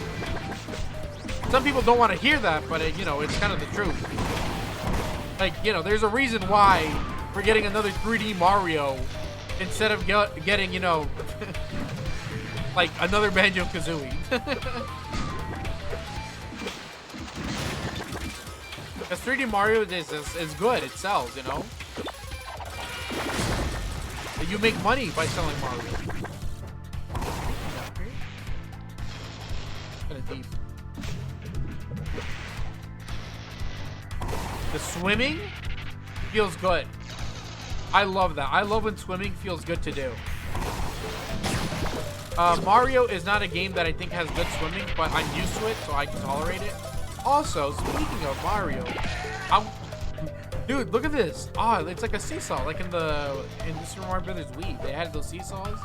Some people don't want to hear that, but you know, it's kind of the truth. Like, you know, there's a reason why we're getting another 3D Mario instead of getting, you know, like another Banjo-Kazooie. Because 3D Mario is good. It sells, you know. You make money by selling Mario. Kind of deep. The swimming feels good. I love that. I love when swimming feels good to do. Mario is not a game that I think has good swimming, but I'm used to it, so I can tolerate it. Also, speaking of Mario, dude, look at this. Oh, it's like a seesaw, like in Super Mario Brothers Wii. They had those seesaws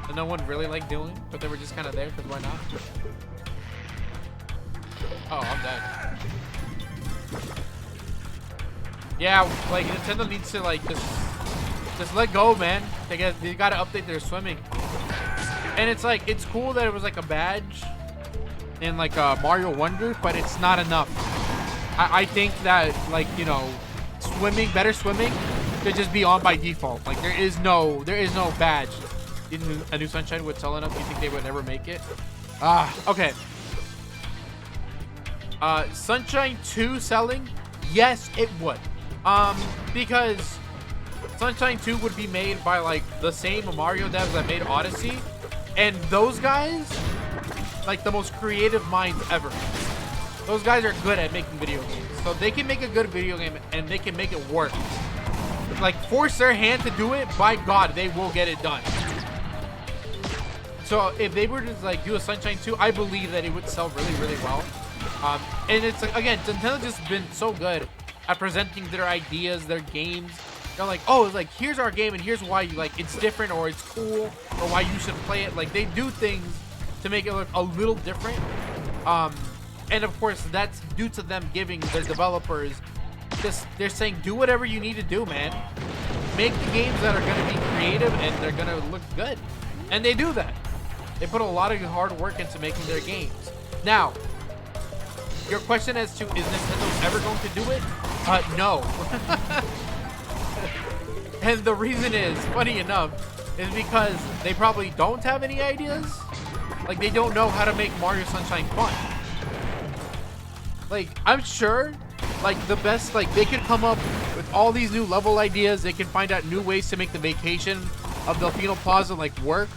that no one really liked doing, but they were just kind of there because why not? Oh, I'm dead. Yeah, like Nintendo needs to like just let go, man. They gotta update their swimming. And it's like, it's cool that it was like a badge in like Mario Wonder, but it's not enough. I think that, like, you know, better swimming should just be on by default. Like there is no badge. A New Sunshine would sell enough. You think they would ever make it? Okay. Sunshine 2 selling? Yes, it would. Because Sunshine 2 would be made by like the same Mario devs that made Odyssey, and those guys, like the most creative minds ever. Those guys are good at making video games, so they can make a good video game and they can make it work. Like, force their hand to do it, by God, they will get it done. So if they were to like do a Sunshine 2, I believe that it would sell really, really well. And it's like, again, Nintendo's just been so good at presenting their ideas, their games. They're like, oh, it's like, here's our game and here's why you like it's different or it's cool or why you should play it. Like, they do things to make it look a little different. And of course, that's due to them giving their developers they're saying, do whatever you need to do, man. Make the games that are going to be creative and they're going to look good. And they do that. They put a lot of hard work into making their games. Now, your question as to, is Nintendo ever going to do it? No. And the reason is, funny enough, is because they probably don't have any ideas. Like, they don't know how to make Mario Sunshine fun. Like, I'm sure, like, the best, like, they could come up with all these new level ideas. They can find out new ways to make the vacation of Delfino Plaza, like, work.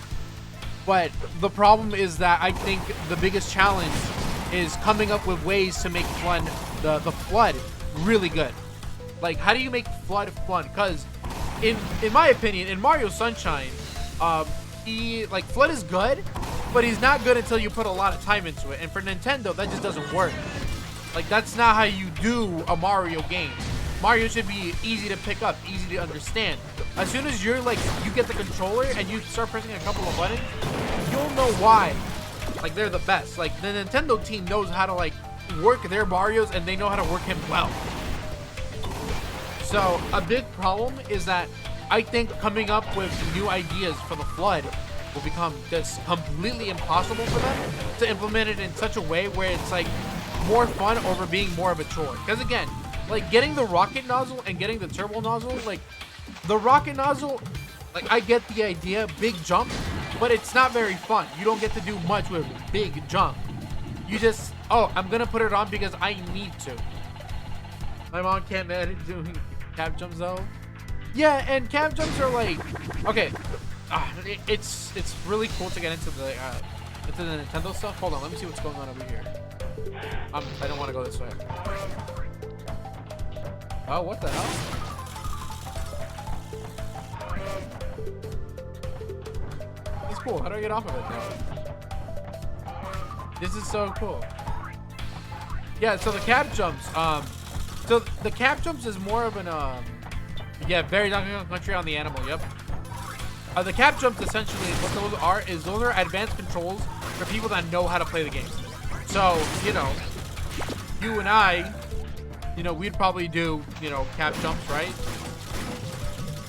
But the problem is that I think the biggest challenge is coming up with ways to make the FLUDD really good. Like, how do you make FLUDD fun? Because in my opinion, in Mario Sunshine, FLUDD is good, but he's not good until you put a lot of time into it. And for Nintendo, that just doesn't work. Like, that's not how you do a Mario game. Mario should be easy to pick up, easy to understand. As soon as you're like, you get the controller and you start pressing a couple of buttons, you'll know why. Like, they're the best. Like, the Nintendo team knows how to like work their Marios, and they know how to work him well. So a big problem is that I think coming up with new ideas for the Flood will become just completely impossible for them to implement it in such a way where it's like more fun over being more of a chore. Because again, like getting the rocket nozzle and getting the turbo nozzle, like the rocket nozzle, like I get the idea, big jump, but it's not very fun. You don't get to do much with big jump. You just, oh, I'm gonna put it on because I need to. My mom can't manage doing cap jumps though. Yeah, and cap jumps are like, okay, it's really cool to get into the Nintendo stuff. Hold on, let me see what's going on over here. I don't want to go this way. Oh, what the hell? It's cool. How do I get off of it now? This is so cool. Yeah, so the cap jumps. So the cap jumps is more of an yeah, very Donkey Kong Country on the animal. Yep. The cap jumps essentially what those are advanced controls for people that know how to play the game. So you know, you and I, you know, we'd probably do cap jumps, right?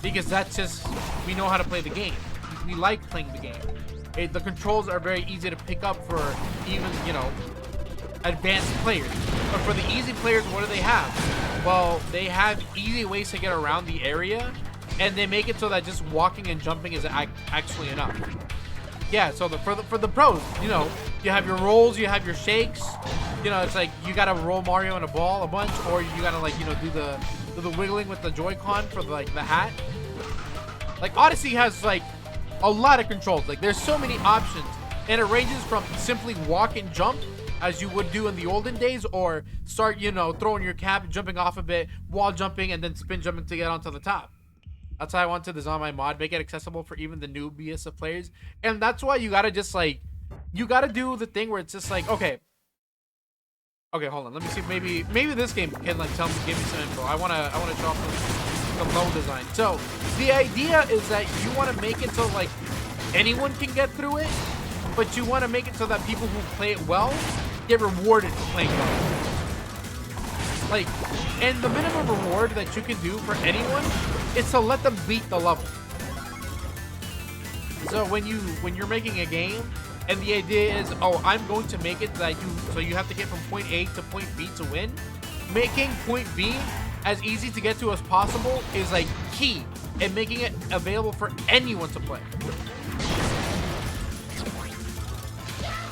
Because that's just we know how to play the game. We like playing the game. The controls are very easy to pick up for even advanced players. But for the easy players, what do they have? Well, they have easy ways to get around the area, and they make it so that just walking and jumping is actually enough. Yeah, so for the pros, you have your rolls, you have your shakes. It's like you gotta roll Mario in a ball a bunch, or you gotta like do the wiggling with the Joy-Con for the hat. Like Odyssey has like a lot of controls. Like there's so many options, and it ranges from simply walk and jump as you would do in the olden days, or start throwing your cap, jumping off a bit, wall jumping, and then spin jumping to get onto the top. That's how I want to design my mod, make it accessible for even the newbiest of players. And that's why you gotta just like, you gotta do the thing where it's just like, okay, hold on, let me see if maybe this game can like give me some info. I wanna show off the low design. So the idea is that you wanna make it so like anyone can get through it, but you wanna make it so that people who play it well get rewarded for playing well. Like, and the minimum reward that you can do for anyone is to let them beat the level. So when you're making a game, and the idea is, oh, I'm going to make it that you have to get from point A to point B to win. Making point B as easy to get to as possible is like key, and making it available for anyone to play.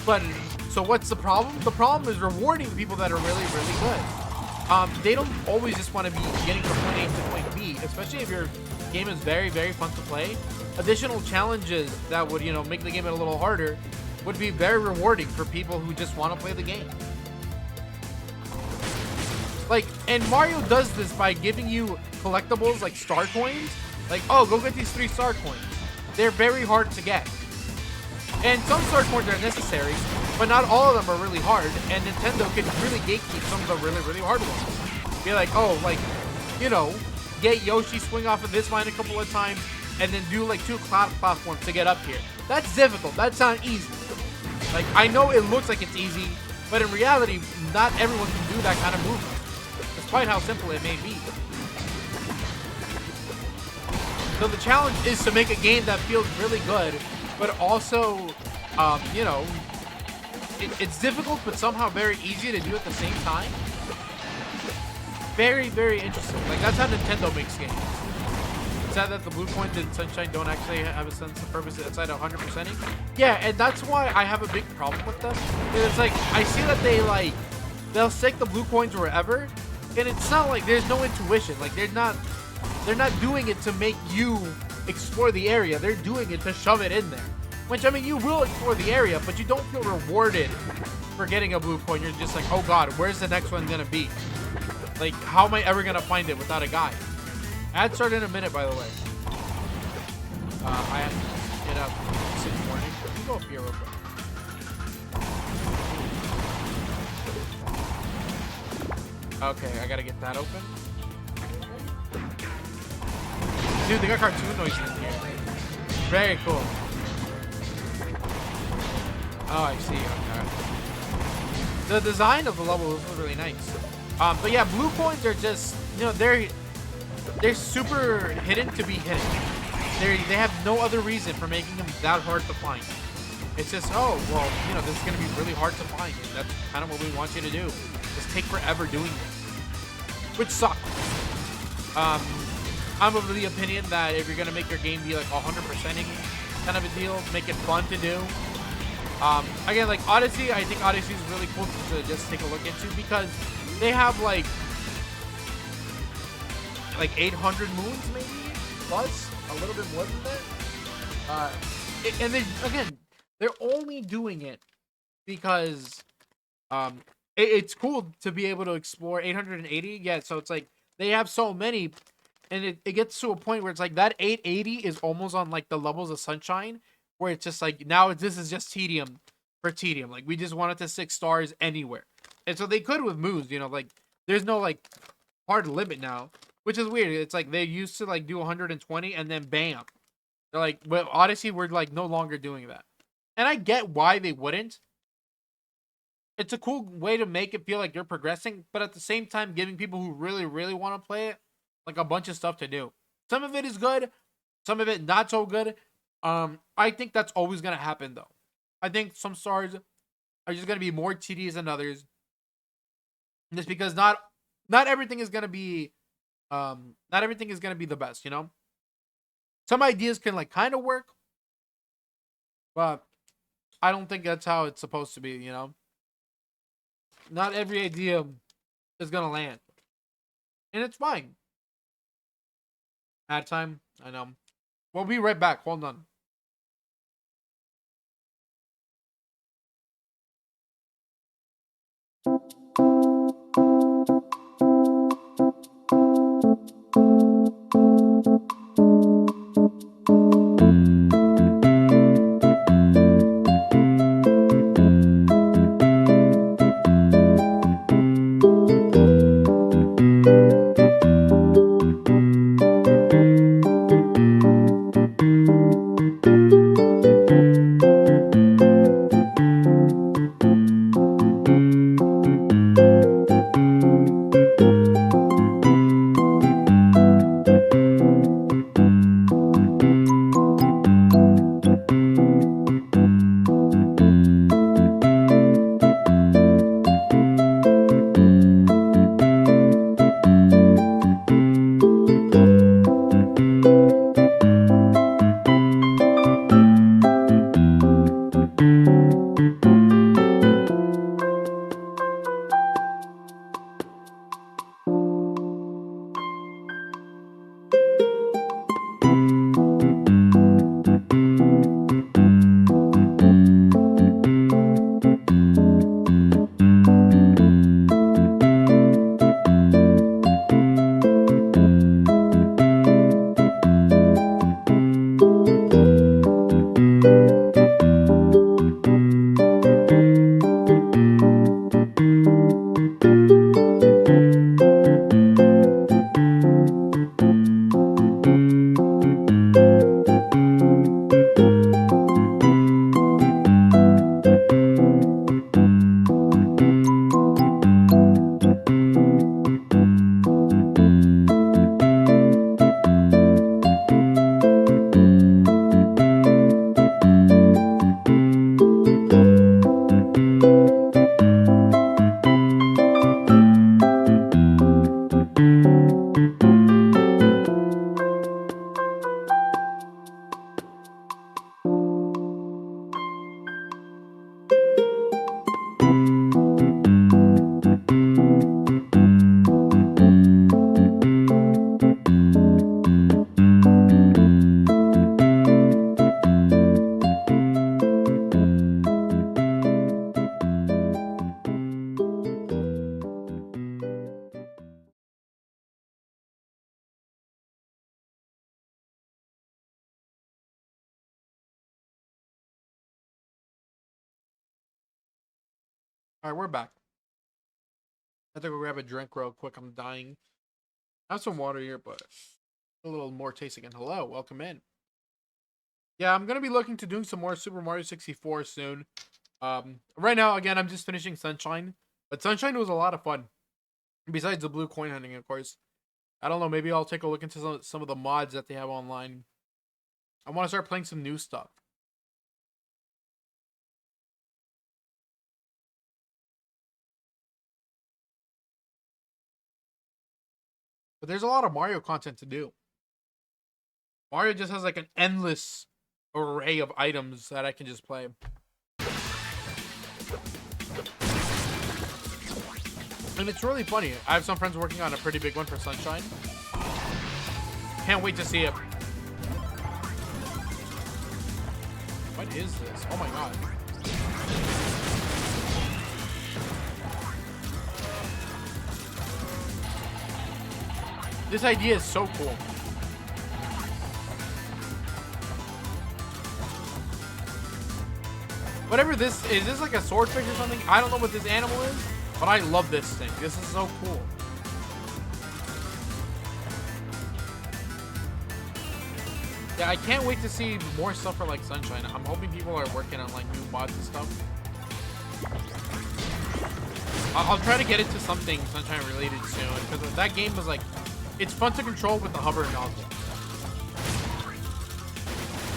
But so what's the problem? The problem is rewarding people that are really, really good. They don't always just want to be getting from point A to point B, especially if your game is very, very fun to play. Additional challenges that would, make the game a little harder would be very rewarding for people who just want to play the game. Like, and Mario does this by giving you collectibles like star coins. Like, oh, go get these 3 star coins. They're very hard to get. And some star coins are necessary, but not all of them are really hard, and Nintendo can really gatekeep some of the really, really hard ones. Be like, oh, like, get Yoshi, swing off of this line a couple of times, and then do like 2 cloud platforms to get up here. That's difficult. That's not easy. Like, I know it looks like it's easy, but in reality, not everyone can do that kind of movement, despite how simple it may be. So the challenge is to make a game that feels really good, but also, it's difficult, but somehow very easy to do at the same time. Very, very interesting. Like, that's how Nintendo makes games. It's sad that the blue coins in Sunshine don't actually have a sense of purpose outside of 100%ing. Yeah, and that's why I have a big problem with them. It's like, I see that they'll stick the blue coins wherever, and it's not like there's no intuition. Like, they're not doing it to make you explore the area. They're doing it to shove it in there. Which, I mean, you will explore the area, but you don't feel rewarded for getting a blue coin. You're just like, oh god, where's the next one gonna be? Like, how am I ever gonna find it without a guide? Ad start in a minute, by the way. I have to get up 6 morning. Let me go up here real quick. Okay, I gotta get that open. Dude, they got cartoon noises in here. Very cool. Oh, I see. Okay. The design of the level is really nice. But yeah, blue coins are just, you know, they're super hidden to be hidden. They have no other reason for making them that hard to find. It's just, oh, well, you know, this is going to be really hard to find. And that's kind of what we want you to do. Just take forever doing this. Which sucks. I'm of the opinion that if you're going to make your game be like 100%ing kind of a deal, make it fun to do. Again, like Odyssey, I think Odyssey is really cool to just take a look into because they have like 800 moons maybe, plus a little bit more than that. And then again, they're only doing it because it's cool to be able to explore 880. Yeah, so it's like they have so many, and it gets to a point where it's like that 880 is almost on like the levels of Sunshine, where it's just like now this is just tedium for tedium. Like we just want it to 6 stars anywhere, and so they could with moves, you know, like there's no like hard limit now, which is weird. It's like they used to like do 120 and then bam, they're like, well, Odyssey, we're like no longer doing that. And I get why they wouldn't. It's a cool way to make it feel like you're progressing, but at the same time, giving people who really, really want to play it like a bunch of stuff to do. Some of it is good, some of it not so good. I think that's always gonna happen though. I think some stars are just gonna be more tedious than others, just because not everything is gonna be not everything is gonna be the best. You know, some ideas can like kind of work, but I don't think that's how it's supposed to be. You know. Not every idea is gonna land, and it's fine. Ad time, I know. We'll be right back. Hold on. All right, we're back. I have to go grab a drink real quick. I'm dying. I have some water here, but A little more taste again. Hello, welcome in. Yeah, I'm gonna be looking to doing some more Super Mario 64 soon. Right now, again, I'm just finishing Sunshine, but Sunshine was a lot of fun. Besides the blue coin hunting, of course. I don't know. Maybe I'll take a look into some of the mods that they have online. I want to start playing some new stuff. But there's a lot of Mario content to do. Mario just has like an endless array of items that I can just play. And it's really funny. I have some friends working on a pretty big one for Sunshine. Can't wait to see it. What is this? Oh my god. This idea is so cool. Whatever this is this like a swordfish or something? I don't know what this animal is, but I love this thing. This is so cool. Yeah, I can't wait to see more stuff for like Sunshine. I'm hoping people are working on like new mods and stuff. I'll try to get into something Sunshine related soon because that game was like, it's fun to control with the hover nozzle.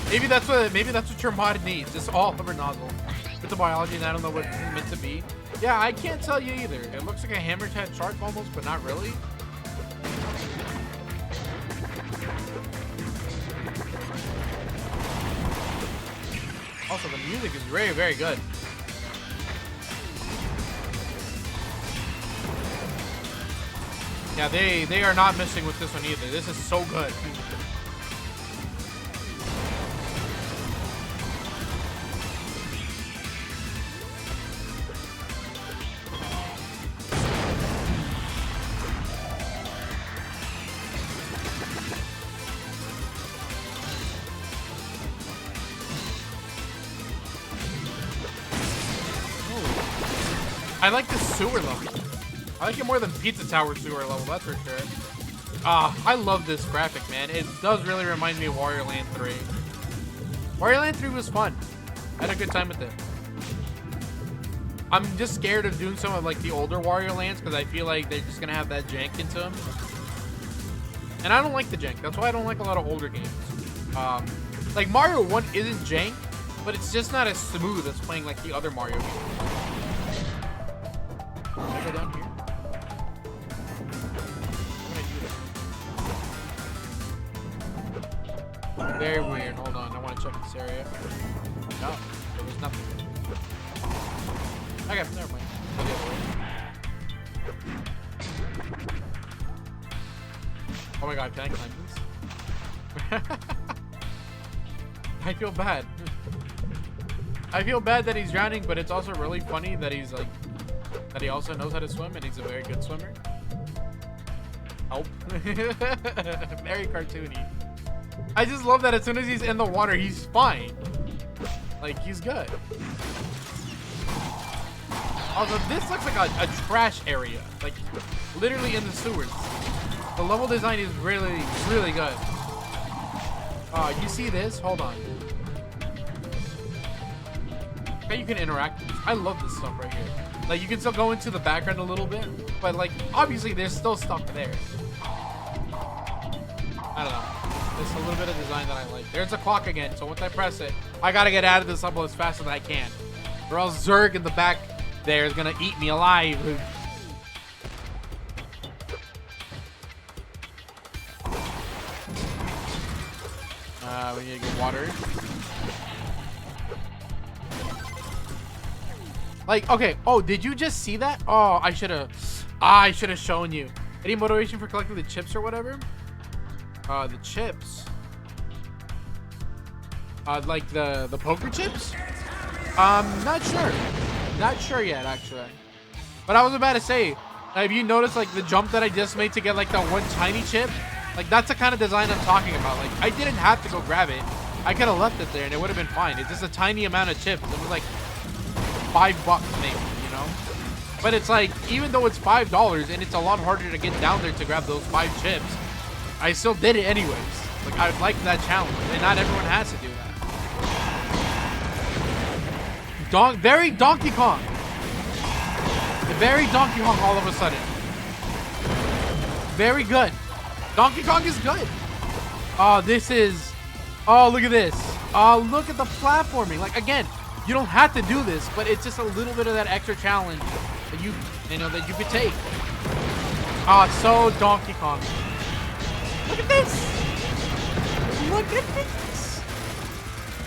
Maybe that's what your mod needs. It's all hover nozzle with the biology, and I don't know what it's meant to be. Yeah, I can't tell you either. It looks like a hammerhead shark almost, but not really. Also, the music is very, very good. Yeah, they are not missing with this one either. This is so good. I like the sewer level. I like it more than Pizza Tower sewer level, that's for sure. I love this graphic, man. It does really remind me of Wario Land 3. Wario Land 3 was fun. I had a good time with it. I'm just scared of doing some of like the older Wario Lands because I feel like they're just gonna have that jank into them. And I don't like the jank. That's why I don't like a lot of older games. Like Mario 1 isn't jank, but it's just not as smooth as playing like the other Mario games. Can I go down here? Very weird. Hold on. I want to check this area. No, there was nothing. Okay, never mind. Go the other way. Oh my god, can I climb this? I feel bad. I feel bad that he's drowning, but it's also really funny that he's like, that he also knows how to swim and he's a very good swimmer. Oh. Very cartoony. I just love that as soon as he's in the water, he's fine. Like, he's good. Also, this looks like a trash area. Like, literally in the sewers. The level design is really, really good. You see this? Hold on. Okay, you can interact with this. I love this stuff right here. Like, you can still go into the background a little bit, but like, obviously there's still stuff there. I don't know. There's a little bit of design that I like. There's a clock again, so once I press it, I gotta get out of this level as fast as I can. Or else Zurg in the back there is gonna eat me alive. We need to get water. Like, okay. Oh, did you just see that? Oh, I should have shown you. Any motivation for collecting the chips or whatever? The chips. Like the poker chips? Not sure. Not sure yet, actually. But I was about to say, have you noticed like the jump that I just made to get like that one tiny chip? Like, that's the kind of design I'm talking about. Like, I didn't have to go grab it. I could have left it there and it would have been fine. It's just a tiny amount of chips. It was like $5 maybe, you know? But it's like, even though it's $5 and it's a lot harder to get down there to grab those 5 chips, I still did it anyways. Like, I like that challenge, and not everyone has to do that. Very Donkey Kong. Very Donkey Kong all of a sudden. Very good. Donkey Kong is good. Oh, this is... Oh, look at this. Oh, look at the platforming. Like, again, you don't have to do this, but it's just a little bit of that extra challenge that you know, that you could take. Oh, it's so Donkey Kong. Look at this. Look at this.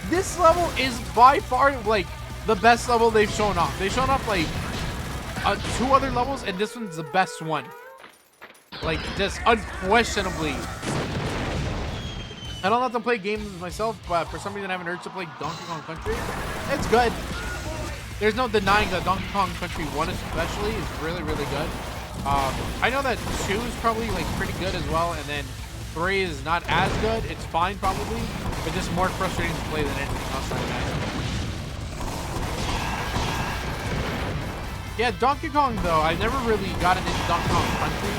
This level is by far, like, the best level they've shown off. They've shown off, like, 2 other levels, and this one's the best one. Like, just unquestionably. I don't have to play games myself, but for some reason I have an urge to play Donkey Kong Country. It's good. There's no denying that Donkey Kong Country 1 especially is really, really good. I know that 2 is probably, like, pretty good as well, and then 3 is not as good. It's fine, probably, but just more frustrating to play than anything else, I imagine. Yeah, Donkey Kong, though, I never really gotten into Donkey Kong Country.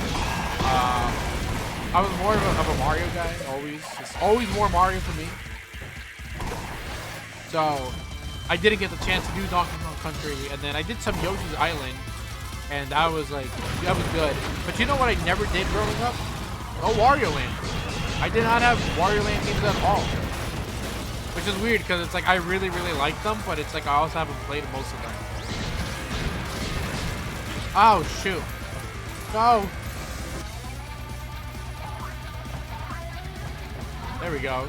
I was more of a Mario guy, always. It's always more Mario for me. So, I didn't get the chance to do Donkey Kong Country, and then I did some Yoshi's Island, and that was like, that was good. But you know what I never did growing up? Oh, Wario Land. I did not have Wario Land games at all. Which is weird, because it's like, I really, really like them, but it's like, I also haven't played most of them. Oh, shoot. No. There we go.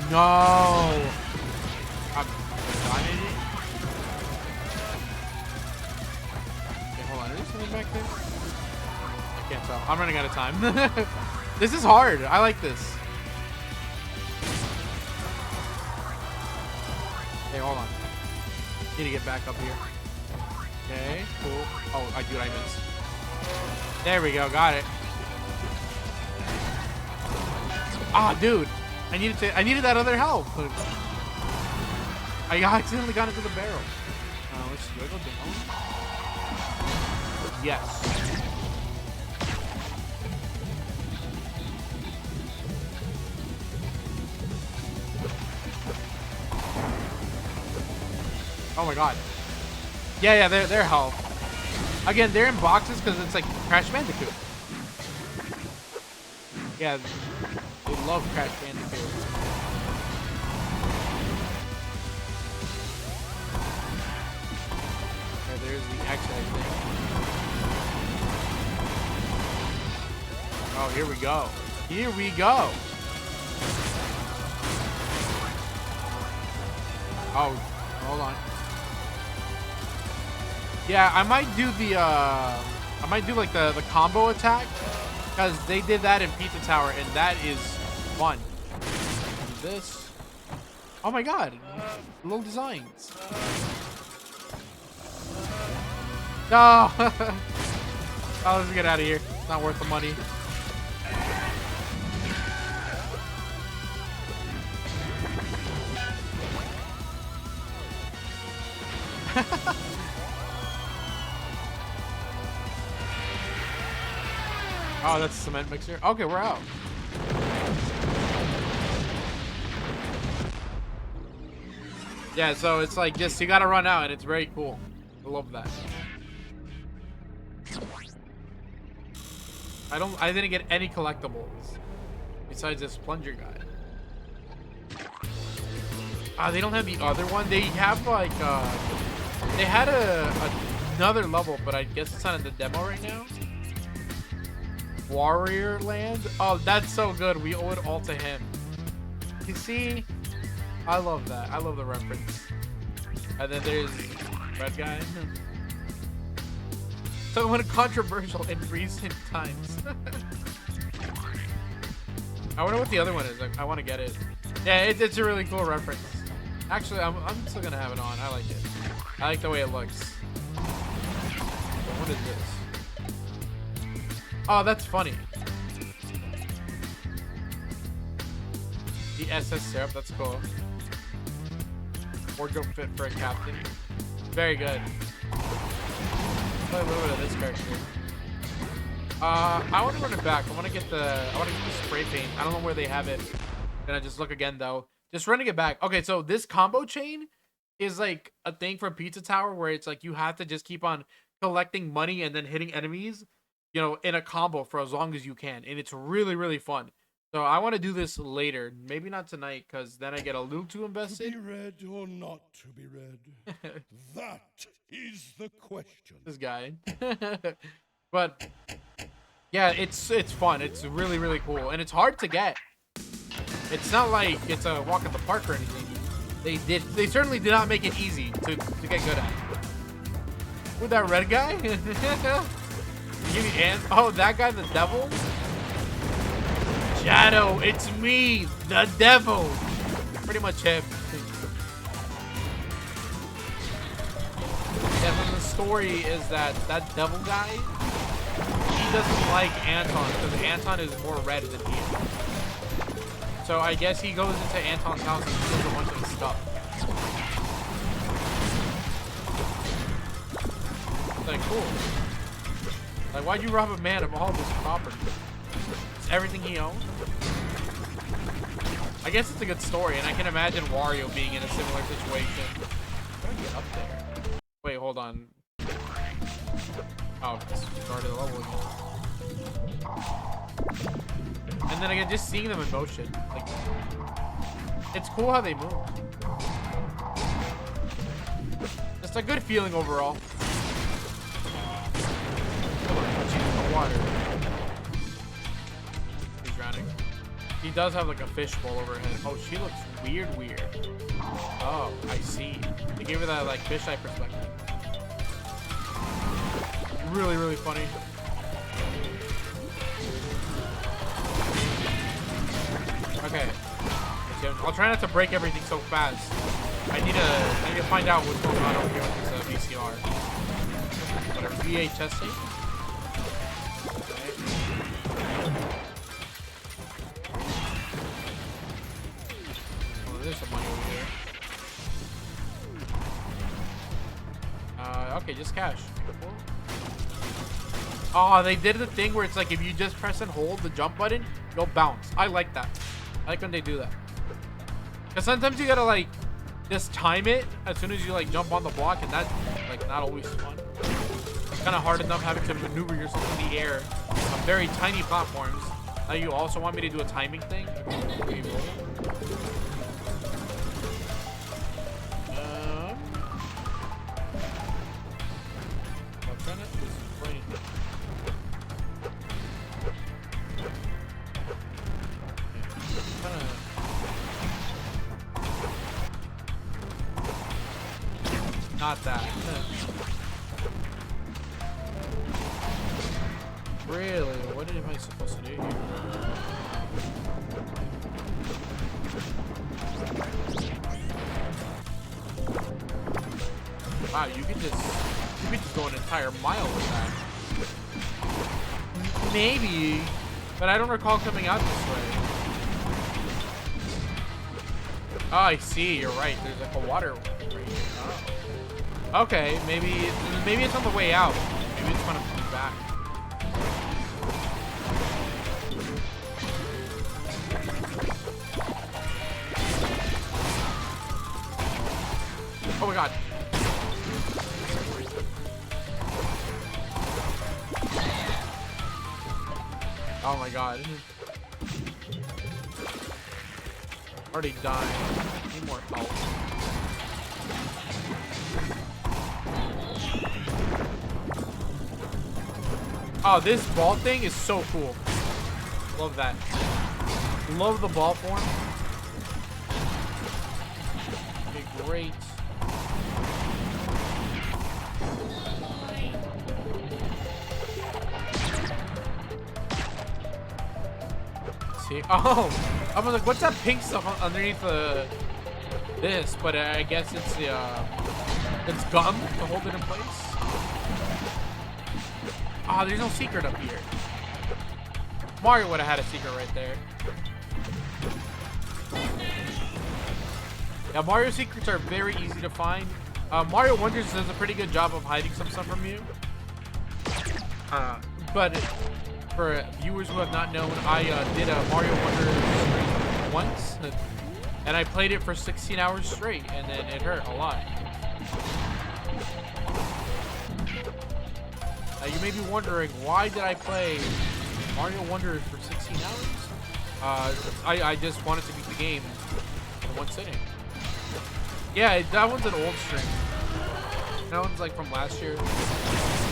No. I'm dying. Okay, hold on. Is there something back there? I can't tell. I'm running out of time. This is hard. I like this. Okay, hold on. Need to get back up here. Okay, cool. Oh, I missed. There we go. Got it. Ah, dude. I needed that other help. I accidentally got into the barrel. Let's do I go down? Yes. Oh my god. Yeah, they're health. Again, they're in boxes because it's like Crash Bandicoot. Yeah, they love Crash Bandicoot. Okay, there's the exit, I think. Oh, here we go. Here we go. Oh, hold on. Yeah, I might do like the combo attack, because they did that in Pizza Tower, and that is fun. This. Oh my god, little designs. No. Oh, let's get out of here. It's not worth the money. Oh, that's a cement mixer. Okay, we're out. Yeah, so it's like just you gotta run out, and it's very cool. I love that. I didn't get any collectibles besides this plunger guy. Ah, they don't have the other one. They have like they had another level, but I guess it's not in the demo right now. Warrior Land. Oh, that's so good. We owe it all to him. You see, I love that. I love the reference. And then there's red guy. Someone controversial in recent times. I wonder what the other one is. I want to get it. Yeah, it's a really cool reference. Actually, I'm still gonna have it on. I like it. I like the way it looks. What is this? Oh, that's funny. The SS syrup, that's cool. Wardrobe fit for a captain. Very good. Play a little bit of this character. I want to run it back. I want to get the spray paint. I don't know where they have it. Gonna just look again though. Just running it back. Okay, so this combo chain is like a thing from Pizza Tower where it's like you have to just keep on collecting money and then hitting enemies, you know, in a combo for as long as you can, and it's really really fun. So I want to do this later, maybe not tonight, because then I get a little too To invested. be read or not to be read? That is the question. This guy. But yeah, it's fun. It's really really cool, and it's hard to get. It's not like it's a walk in the park or anything. They certainly did not make it easy to get good at. With that red guy? Give me oh, that guy, the devil? Shadow, it's me, the devil. Pretty much him. Yeah, but the story is that devil guy, he doesn't like Anton because Anton is more red than he is. So I guess he goes into Anton's house and steals a bunch of his stuff. It's like, cool. Like, why'd you rob a man of all of his property? It's everything he owns? I guess it's a good story, and I can imagine Wario being in a similar situation. How do I get up there? Wait, hold on. Oh, it's started the level again. And then again, just seeing them in motion, like, it's cool how they move. Just a good feeling overall. She's in the water. He's drowning. He does have like a fishbowl over her head. Oh, she looks weird. Oh, I see. They gave her that like fisheye perspective. Really funny. Okay. I'll try not to break everything so fast. I need to find out what's going on over here with this VCR. Whatever, VHS tape. Oh, there's some money over here. Okay, just cash. Oh, they did the thing where it's like if you just press and hold the jump button, you'll bounce. I like that. I like when they do that. Because sometimes you gotta like just time it as soon as you like jump on the block, and that's like not always fun. It's kind of hard enough having to maneuver yourself in the air on very tiny platforms. Now you also want me to do a timing thing? Okay, roll. I'm trying to just brain. Not that. Really? What am I supposed to do here? Wow, you could just go an entire mile with that. Maybe, but I don't recall coming out this way. Oh, I see. You're right. There's like a water. Oh. Okay, maybe it's on the way out. Maybe it's when I'm coming back. Oh my god. Oh my god. Already dying. Need more help. Oh, this ball thing is so cool. Love that. Love the ball form. Okay, great. See? Oh, I was like, what's that pink stuff underneath this? But I guess it's it's gum to hold it in place. Ah, there's no secret up here. Mario would have had a secret right there. Yeah, Mario secrets are very easy to find. Mario Wonders does a pretty good job of hiding some stuff from you. But For viewers who have not known, I did a Mario Wonder stream once, and I played it for 16 hours straight, and then it hurt a lot. You may be wondering, why did I play Mario Wonder for 16 hours? I just wanted to beat the game in one sitting. Yeah, that one's an old stream. That one's like from last year.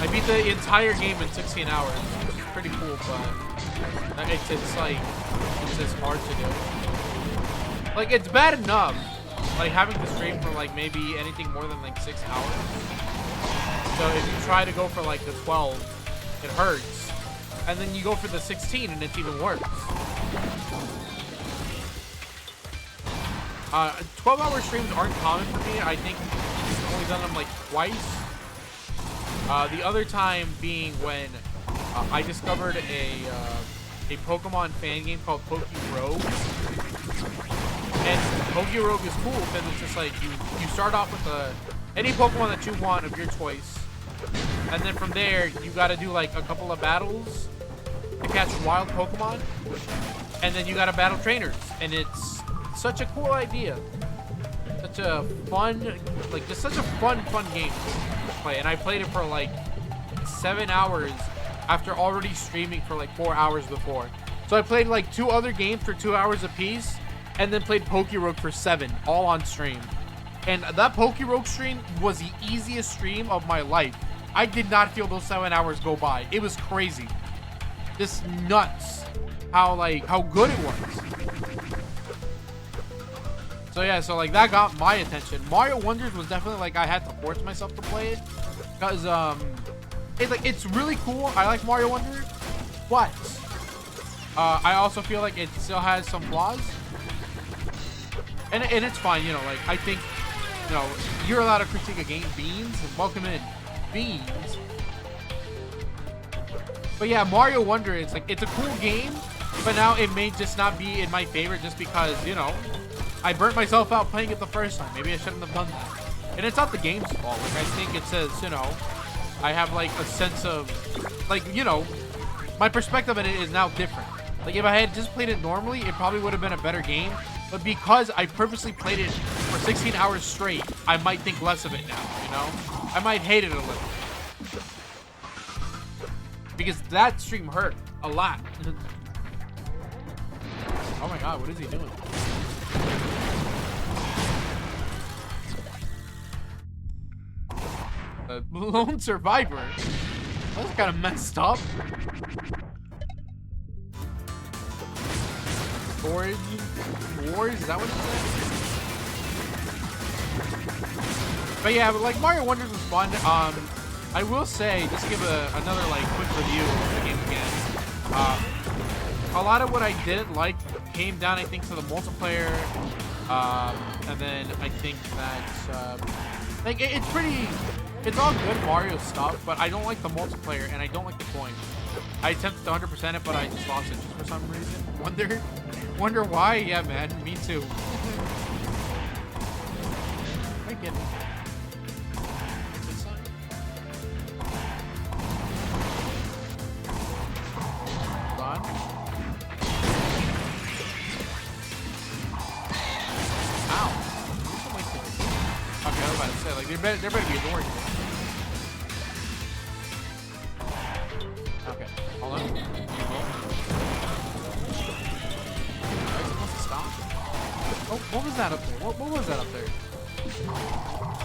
I beat the entire game in 16 hours, which is pretty cool, but it's just hard to do. Like, it's bad enough, like, having to stream for, like, maybe anything more than, like, 6 hours. So if you try to go for, like, the 12, it hurts. And then you go for the 16, and it's even worse. 12-hour streams aren't common for me. I think I've only done them, like, twice. The other time being when I discovered a Pokemon fan game called Pokerogue. And Pokerogue is cool because it's just like you start off with any Pokemon that you want of your choice. And then from there, you got to do like a couple of battles to catch wild Pokemon. And then you got to battle trainers. And it's such a cool idea. Such a fun, like just such a fun game to play. And I played it for like 7 hours after already streaming for like 4 hours before. So I played like 2 other games for 2 hours apiece, and then played Pokerogue for 7, all on stream. And that Pokerogue stream was the easiest stream of my life. I did not feel those 7 hours go by. It was crazy. Just nuts how good it was. So yeah, so like that got my attention. Mario Wonders was definitely like I had to force myself to play it because it's really cool. I like Mario Wonder, but I also feel like it still has some flaws. And it's fine, you know, like I think, you know, you're allowed to critique a game. Beans, welcome in, Beans. But yeah, Mario Wonder, it's a cool game, but now it may just not be in my favorite just because, you know, I burnt myself out playing it the first time. Maybe I shouldn't have done that. And it's not the game's fault. Like, I think it says, you know, I have, like, a sense of, like, you know, my perspective on it is now different. Like, if I had just played it normally, it probably would have been a better game. But because I purposely played it for 16 hours straight, I might think less of it now, you know? I might hate it a little. Because that stream hurt a lot. Oh my god, what is he doing? The lone survivor? That's kind of messed up. Storage Wars? Is that what it said? But yeah, but like Mario Wonders was fun. I will say, just to give another like quick review of the game again. A lot of what I didn't like came down, I think, to the multiplayer. And then I think that like it's all good Mario stuff, but I don't like the multiplayer and I don't like the coins. I attempted to 100% it, but I just lost it just for some reason. Wonder why? Yeah, man, me too. I get it. Like there better be a door here. Okay, hold on. Are you supposed to stop? Oh, what was that up there? What was that up there?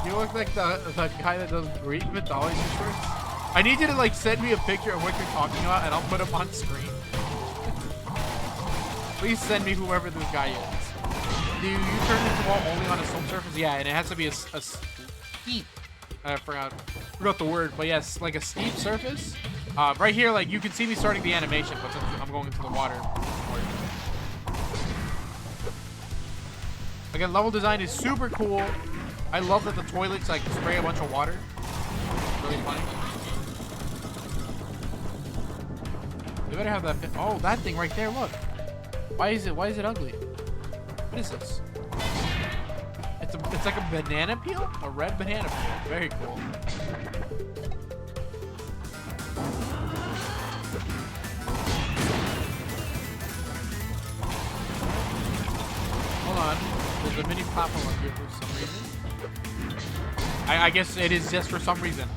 You look like the guy that does Greek mythology shirts. I need you to like send me a picture of what you're talking about, and I'll put him on screen. Please send me whoever this guy is. Do you turn this wall only on a stone surface? Yeah, and it has to be a steep. I forgot the word, but yes, like a steep surface. Right here, like you can see me starting the animation, but since I'm going into the water. Again, level design is super cool. I love that the toilets like spray a bunch of water. Really funny. They better have that. Oh, that thing right there. Look. Why is it ugly? What is this? It's like a banana peel? A red banana peel. Very cool. on. There's a mini platform up here for some reason. I guess it is just for some reason.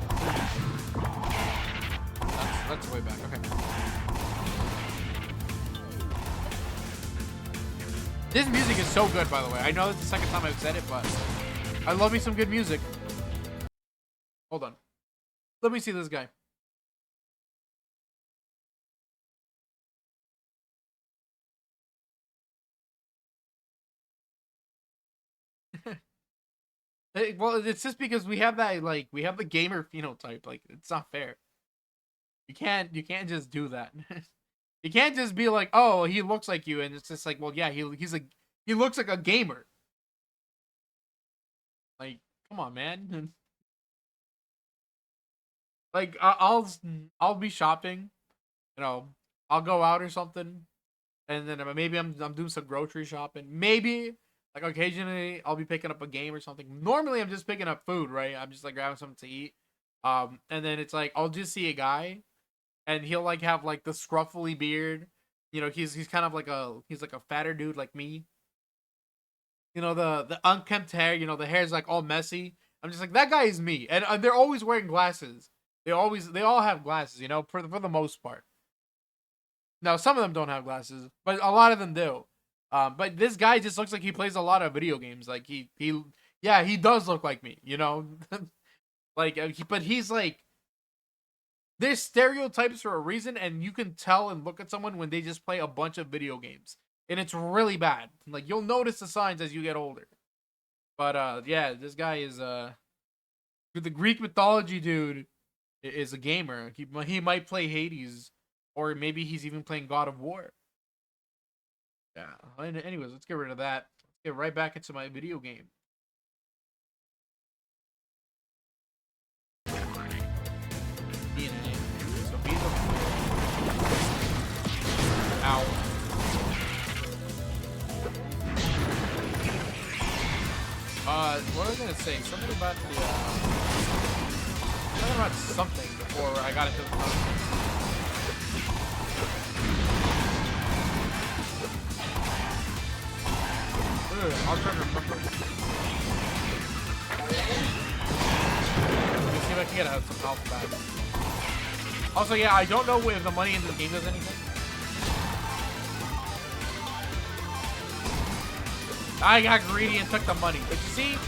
That's way back. Okay. This music is so good, by the way. I know it's the second time I've said it, but I love me some good music. Hold on. Let me see this guy. Well, it's just because we have that, like, we have the gamer phenotype. Like, it's not fair. You can't just do that. You can't just be like, oh, he looks like you, and it's just like, well, yeah, he looks like a gamer. Like, come on, man. Like, I'll be shopping, I'll go out or something, and then maybe I'm doing some grocery shopping. Maybe like occasionally I'll be picking up a game or something. Normally I'm just picking up food, right? I'm just like grabbing something to eat. And then it's like I'll just see a guy, and he'll like have like the scruffy beard. He's kind of like he's like a fatter dude like me. The unkempt hair. The hair's like all messy. I'm just like, that guy is me, and they're always wearing glasses. They all have glasses, for the most part. Now some of them don't have glasses, but a lot of them do. But this guy just looks like he plays a lot of video games. Like he does look like me, like, but he's like, there's stereotypes for a reason, and you can tell and look at someone when they just play a bunch of video games, and it's really bad. Like, you'll notice the signs as you get older. But yeah, this guy is the Greek mythology dude is a gamer. He might play Hades, or maybe he's even playing God of War. Yeah. Anyways, let's get rid of that. Let's get right back into my video game. DNA. So he's a... Ow. What was I gonna say? Something about the something about something before I got into the conversation. I'll try to remember. Let's see if I can get some health back. Also, yeah, I don't know if the money in this game does anything. I got greedy and took the money. But you see,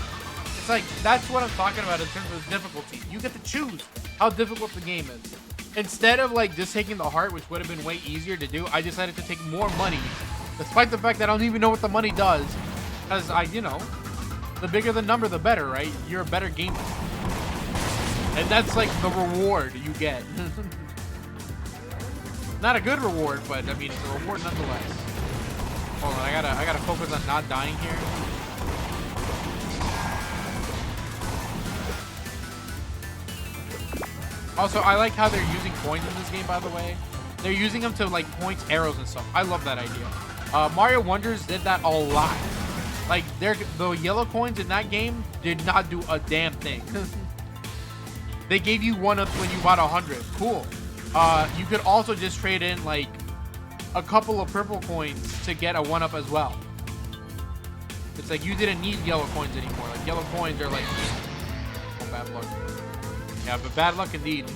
it's like, that's what I'm talking about in terms of difficulty. You get to choose how difficult the game is. Instead of like just taking the heart, which would have been way easier to do, I decided to take more money. Despite the fact that I don't even know what the money does. Because the bigger the number, the better, right? You're a better gamer. And that's like the reward you get. Not a good reward, but I mean, it's a reward nonetheless. Hold on, I gotta focus on not dying here. Also, I like how they're using coins in this game, by the way. They're using them to like point arrows and stuff. I love that idea. Mario Wonders did that a lot. Like, the yellow coins in that game did not do a damn thing. They gave you one up when you bought 100. Cool. You could also just trade in like a couple of purple coins to get a 1-up as well. It's like you didn't need yellow coins anymore. Like, yellow coins are like, oh, bad luck. Yeah, but bad luck indeed.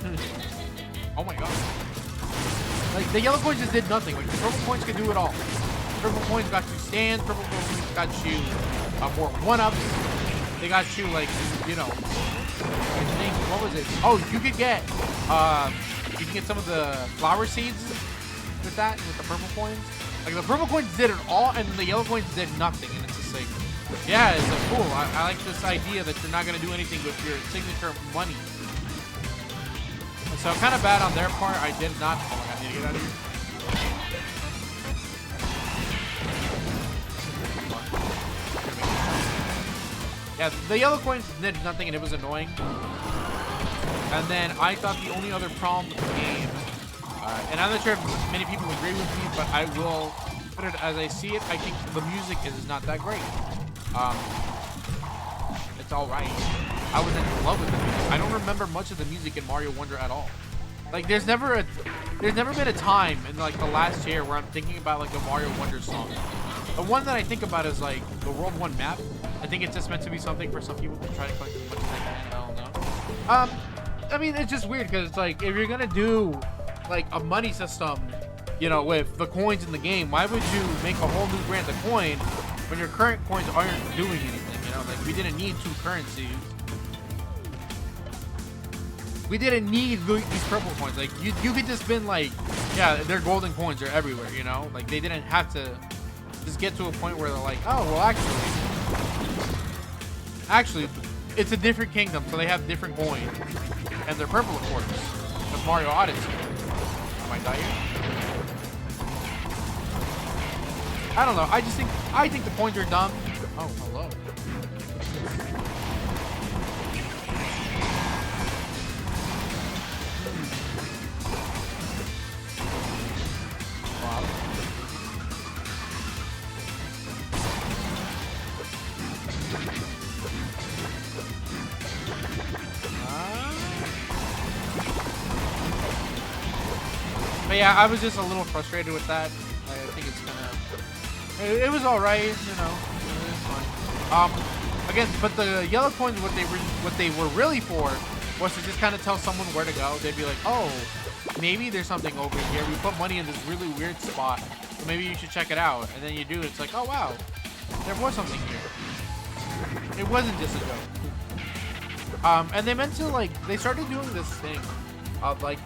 Oh my god. Like, the yellow coins just did nothing. Like, the purple coins could do it all. Purple coins got you stands. Purple coins got you more 1-ups. They got you, like, I think, what was it? Oh, you can get some of the flower seeds with that, with the purple coins. Like, the purple coins did it all, and the yellow coins did nothing. And it's just like, yeah, it's like, cool. I like this idea that you're not going to do anything with your signature money. So kind of bad on their part. I did not. Oh my god, I need to get out of here. Yeah, the yellow coins did nothing and it was annoying. And then I thought the only other problem with the game, and I'm not sure if many people agree with me, but I will put it as I see it. I think the music is not that great. It's all right. I was in love with the music. I don't remember much of the music in Mario Wonder at all. Like, there's never been a time in like the last year where I'm thinking about like a Mario Wonder song. The one that I think about is like the World 1 map. I think it's just meant to be something for some people to try to collect as much as they can. I don't know. I mean, it's just weird because it's like if you're gonna do like a money system, you know, with the coins in the game, why would you make a whole new brand of coin when your current coins aren't doing anything? You know, like we didn't need 2 currencies. We didn't need these purple coins. Like you could just been like, yeah, they're golden coins. They're everywhere. You know, like they didn't have to just get to a point where they're like, oh well, actually, it's a different kingdom, so they have different coins, and they're purple, of course. That's Mario Odyssey. Am I dying? I don't know. I think the coins are dumb. Oh, hello. But yeah, I was just a little frustrated with that. I think it's kind of... It was alright, you know. It was fine. Again, but the yellow coins, what they were really for was to just kind of tell someone where to go. They'd be like, oh, maybe there's something over here. We put money in this really weird spot, so maybe you should check it out. And then you do, it's like, oh wow, there was something here. It wasn't just a joke. And they meant to, like, they started doing this thing of like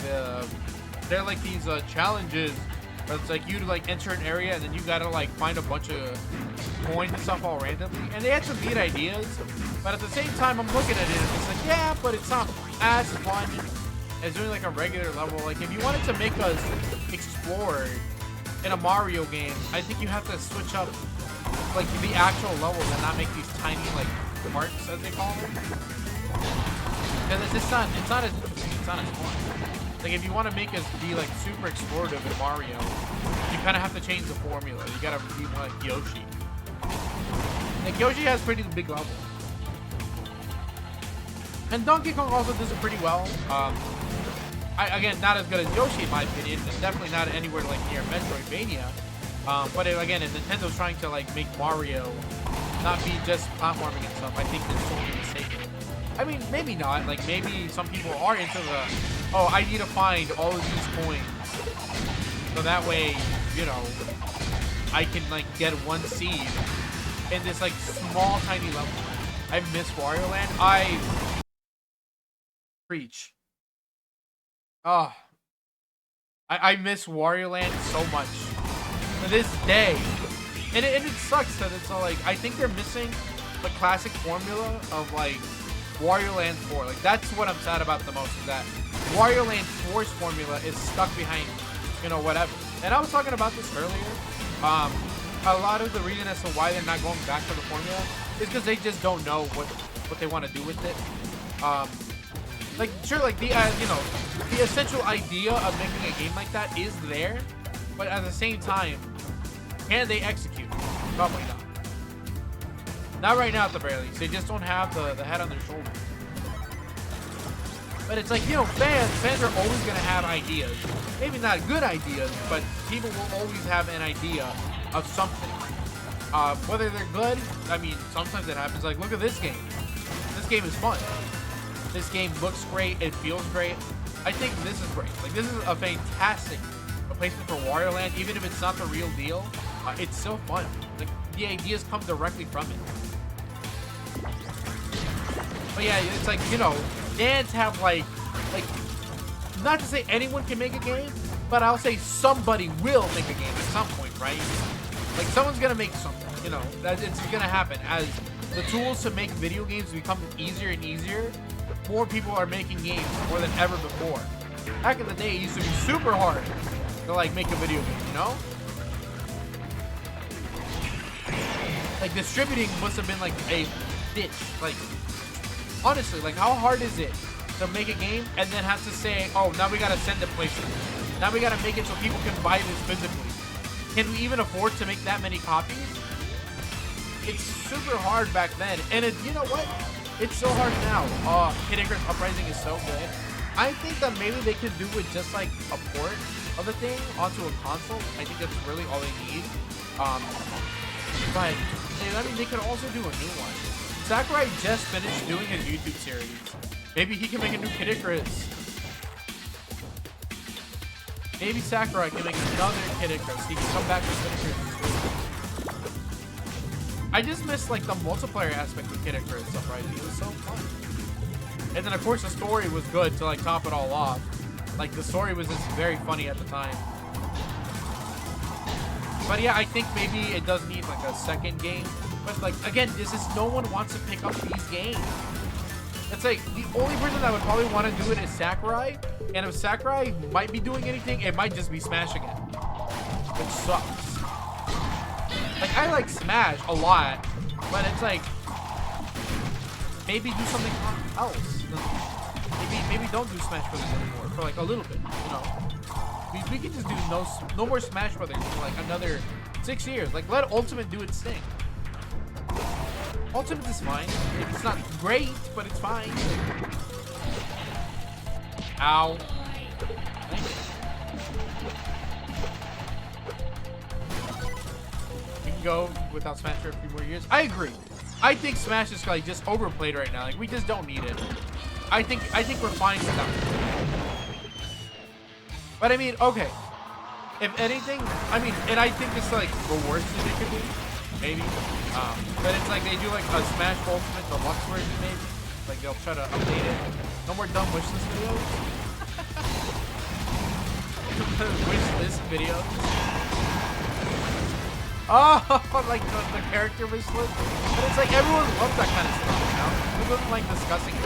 they're like these challenges where it's like you to like enter an area and then you gotta like find a bunch of coins and stuff all randomly. And they had some neat ideas, but at the same time I'm looking at it and it's like, yeah, but it's not as fun as doing like a regular level. Like if you wanted to make us explore in a Mario game, I think you have to switch up like the actual levels and not make these tiny like parts, as they call them. Because it's not as interesting, it's not as fun. Like if you want to make us be like super explorative in Mario, you kind of have to change the formula. You gotta be more like Yoshi. Like Yoshi has pretty big levels, and Donkey Kong also does it pretty well. Again, not as good as Yoshi in my opinion, and definitely not anywhere like near Metroidvania. But again, if Nintendo's trying to like make Mario not be just platforming and stuff, I think it's totally mistaken. I mean, maybe not. Like, maybe some people are into the, oh, I need to find all of these coins. So that way, you know, I can, like, get one seed in this, like, small, tiny level. I miss Wario Land. I preach. Oh. I miss Wario Land so much. To this day. And it sucks that it's all, like, I think they're missing the classic formula of, like, Wario Land 4. Like, that's what I'm sad about the most, is that Wario Land 4's formula is stuck behind, you know, whatever. And I was talking about this earlier. A lot of the reason as to why they're not going back to the formula is because they just don't know what they want to do with it. Like, sure, like, the, you know, the essential idea of making a game like that is there, but at the same time, can they execute it? Probably not. Not right now at the very least. They just don't have the head on their shoulders. But it's like, you know, fans are always going to have ideas. Maybe not good ideas, but people will always have an idea of something. Whether they're good, I mean, sometimes it happens. Like, look at this game. This game is fun. This game looks great. It feels great. I think this is great. Like, this is a fantastic replacement for Wario Land. Even if it's not the real deal, it's still fun. Like, the ideas come directly from it. But yeah, it's like, you know, fans have like, not to say anyone can make a game, but I'll say somebody will make a game at some point, right? Like, someone's gonna make something, you know, that it's gonna happen. As the tools to make video games become easier and easier, more people are making games more than ever before. Back in the day, it used to be super hard to, like, make a video game, you know? Like, distributing must have been, like, a bitch. Like, honestly, like, how hard is it to make a game and then have to say, oh, now we gotta send it places. Now we gotta make it so people can buy this physically. Can we even afford to make that many copies? It's super hard back then. And you know what? It's so hard now. Kid Icarus Uprising is so good. I think that maybe they could do with just like a port of the thing onto a console. I think that's really all they need. But I mean, they could also do a new one. Sakurai just finished doing his YouTube series. Maybe he can make a new Kid Icarus. Maybe Sakurai can make another Kid Icarus. He can come back with Kid Icarus. I just miss like the multiplayer aspect of Kid Icarus stuff, right? It was so fun. And then of course the story was good to like top it all off. Like the story was just very funny at the time. But yeah, I think maybe it does need like a second game. But like again, this is no one wants to pick up these games. It's like the only person that would probably want to do it is Sakurai. And if Sakurai might be doing anything, it might just be Smash again. Which sucks. Like I like Smash a lot, but it's like maybe do something else. Maybe don't do Smash Brothers anymore for like a little bit, you know. We could just do no more Smash Brothers for like another 6 years. Like let Ultimate do its thing. Ultimate is fine. It's not great, but it's fine. Ow. We can go without Smash for a few more years. I agree. I think Smash is like just overplayed right now. Like we just don't need it. I think we're fine with that. But I mean, okay. If anything, I mean, and I think it's like the worst that it could be, maybe. But it's like they do like a Smash Ultimate Deluxe version, maybe. Like they'll try to update it. No more dumb wishlist videos. Wishlist videos. Oh, like the character wishlist. But it's like everyone loves that kind of stuff, you know? Who doesn't like discussing it?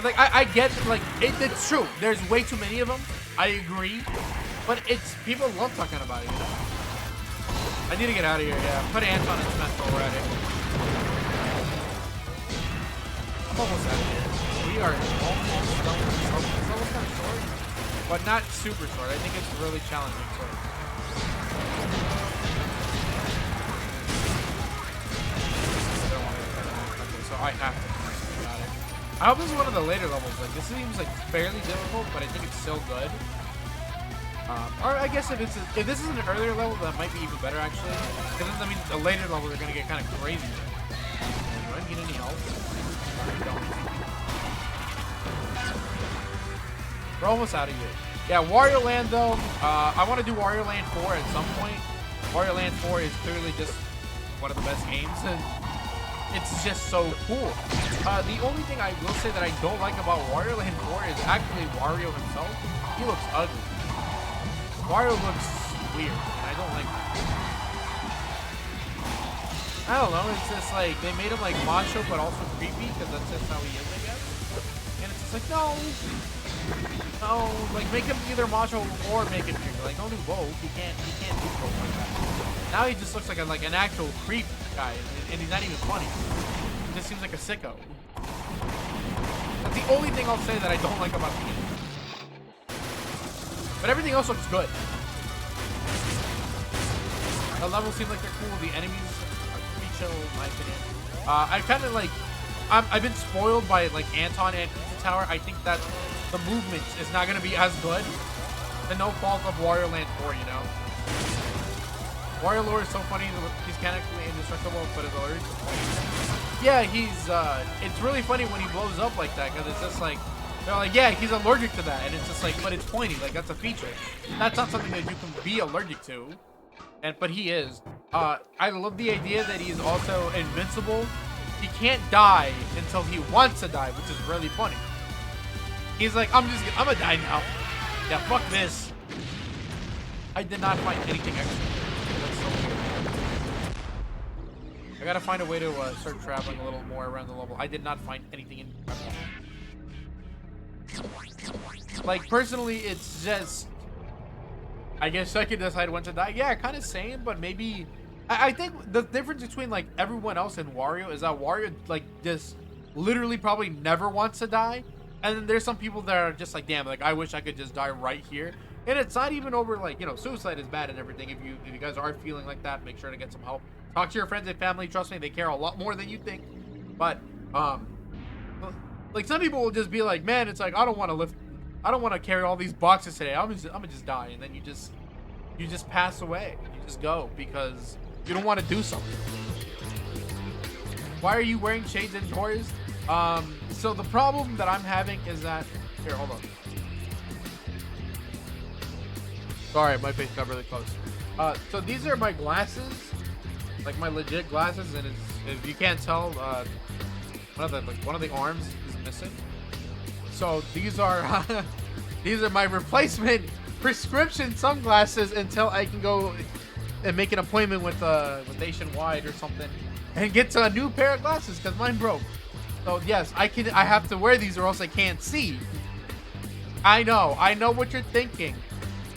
Like I get like it's true. There's way too many of them. I agree, but it's people love talking about it. You know? I need to get out of here. Yeah, put Anton in Smash already. I'm almost out of here. We are almost done with this. It's almost kind of short, but not super short. I think it's really challenging. So. Okay, so I have to. I hope this is one of the later levels. Like this seems like fairly difficult, but I think it's still good. Or I guess if this is an earlier level, that might be even better actually. Because I mean, the later levels are gonna get kind of crazy. Do I need any help? I don't. We're almost out of here. Yeah, Wario Land though. I want to do Wario Land 4 at some point. Wario Land 4 is clearly just one of the best games, and it's just so cool. The only thing I will say that I don't like about Wario Land 4 is actually Wario himself. He looks ugly. Wario looks weird, and I don't like that. I don't know, it's just like, they made him like macho, but also creepy, because that's just how he is, I guess. And it's just like, no, like make him either macho or make him creepy. Like, don't do both. He can't do both like that. Now he just looks like an actual creep guy, and he's not even funny. He just seems like a sicko. That's the only thing I'll say that I don't like about the game. But everything else looks good. The levels seem like they're cool. The enemies are pretty chill, in my opinion. I kind of like... I've been spoiled by like Anton and Pizza Tower. I think that the movement is not going to be as good. To no fault of Wario Land 4, you know? Wario Lore is so funny. He's mechanically indestructible, but his alert. Yeah, he's... it's really funny when he blows up like that, because it's just like... They're like, yeah, he's allergic to that, and it's just like, but it's pointy, like that's a feature. That's not something that you can be allergic to, but he is. I love the idea that he's also invincible. He can't die until he wants to die, which is really funny. He's like, I'm gonna die now. Yeah, fuck this. I did not find anything extra. That's so weird. I gotta find a way to start traveling a little more around the level. I did not find anything in. Like, personally, it's just... I guess I could decide when to die. Yeah, kind of same, but maybe... I think the difference between, like, everyone else and Wario is that Wario, like, just literally probably never wants to die. And then there's some people that are just like, damn, like, I wish I could just die right here. And it's not even over, like, you know, suicide is bad and everything. If you guys are feeling like that, make sure to get some help. Talk to your friends and family. Trust me, they care a lot more than you think. But, like, some people will just be like, man, it's like, I don't want to carry all these boxes today. I'm gonna just die. And then you just pass away. You just go because You don't want to do something. Why are you wearing shades indoors? So the problem that I'm having is that here, hold on. Sorry, my face got really close. So these are my glasses, like my legit glasses, and it's, if you can't tell, one of the arms is missing. So these are these are my replacement prescription sunglasses until I can go and make an appointment with Nationwide or something and get a new pair of glasses because mine broke. So yes, I have to wear these or else I can't see. I know what you're thinking.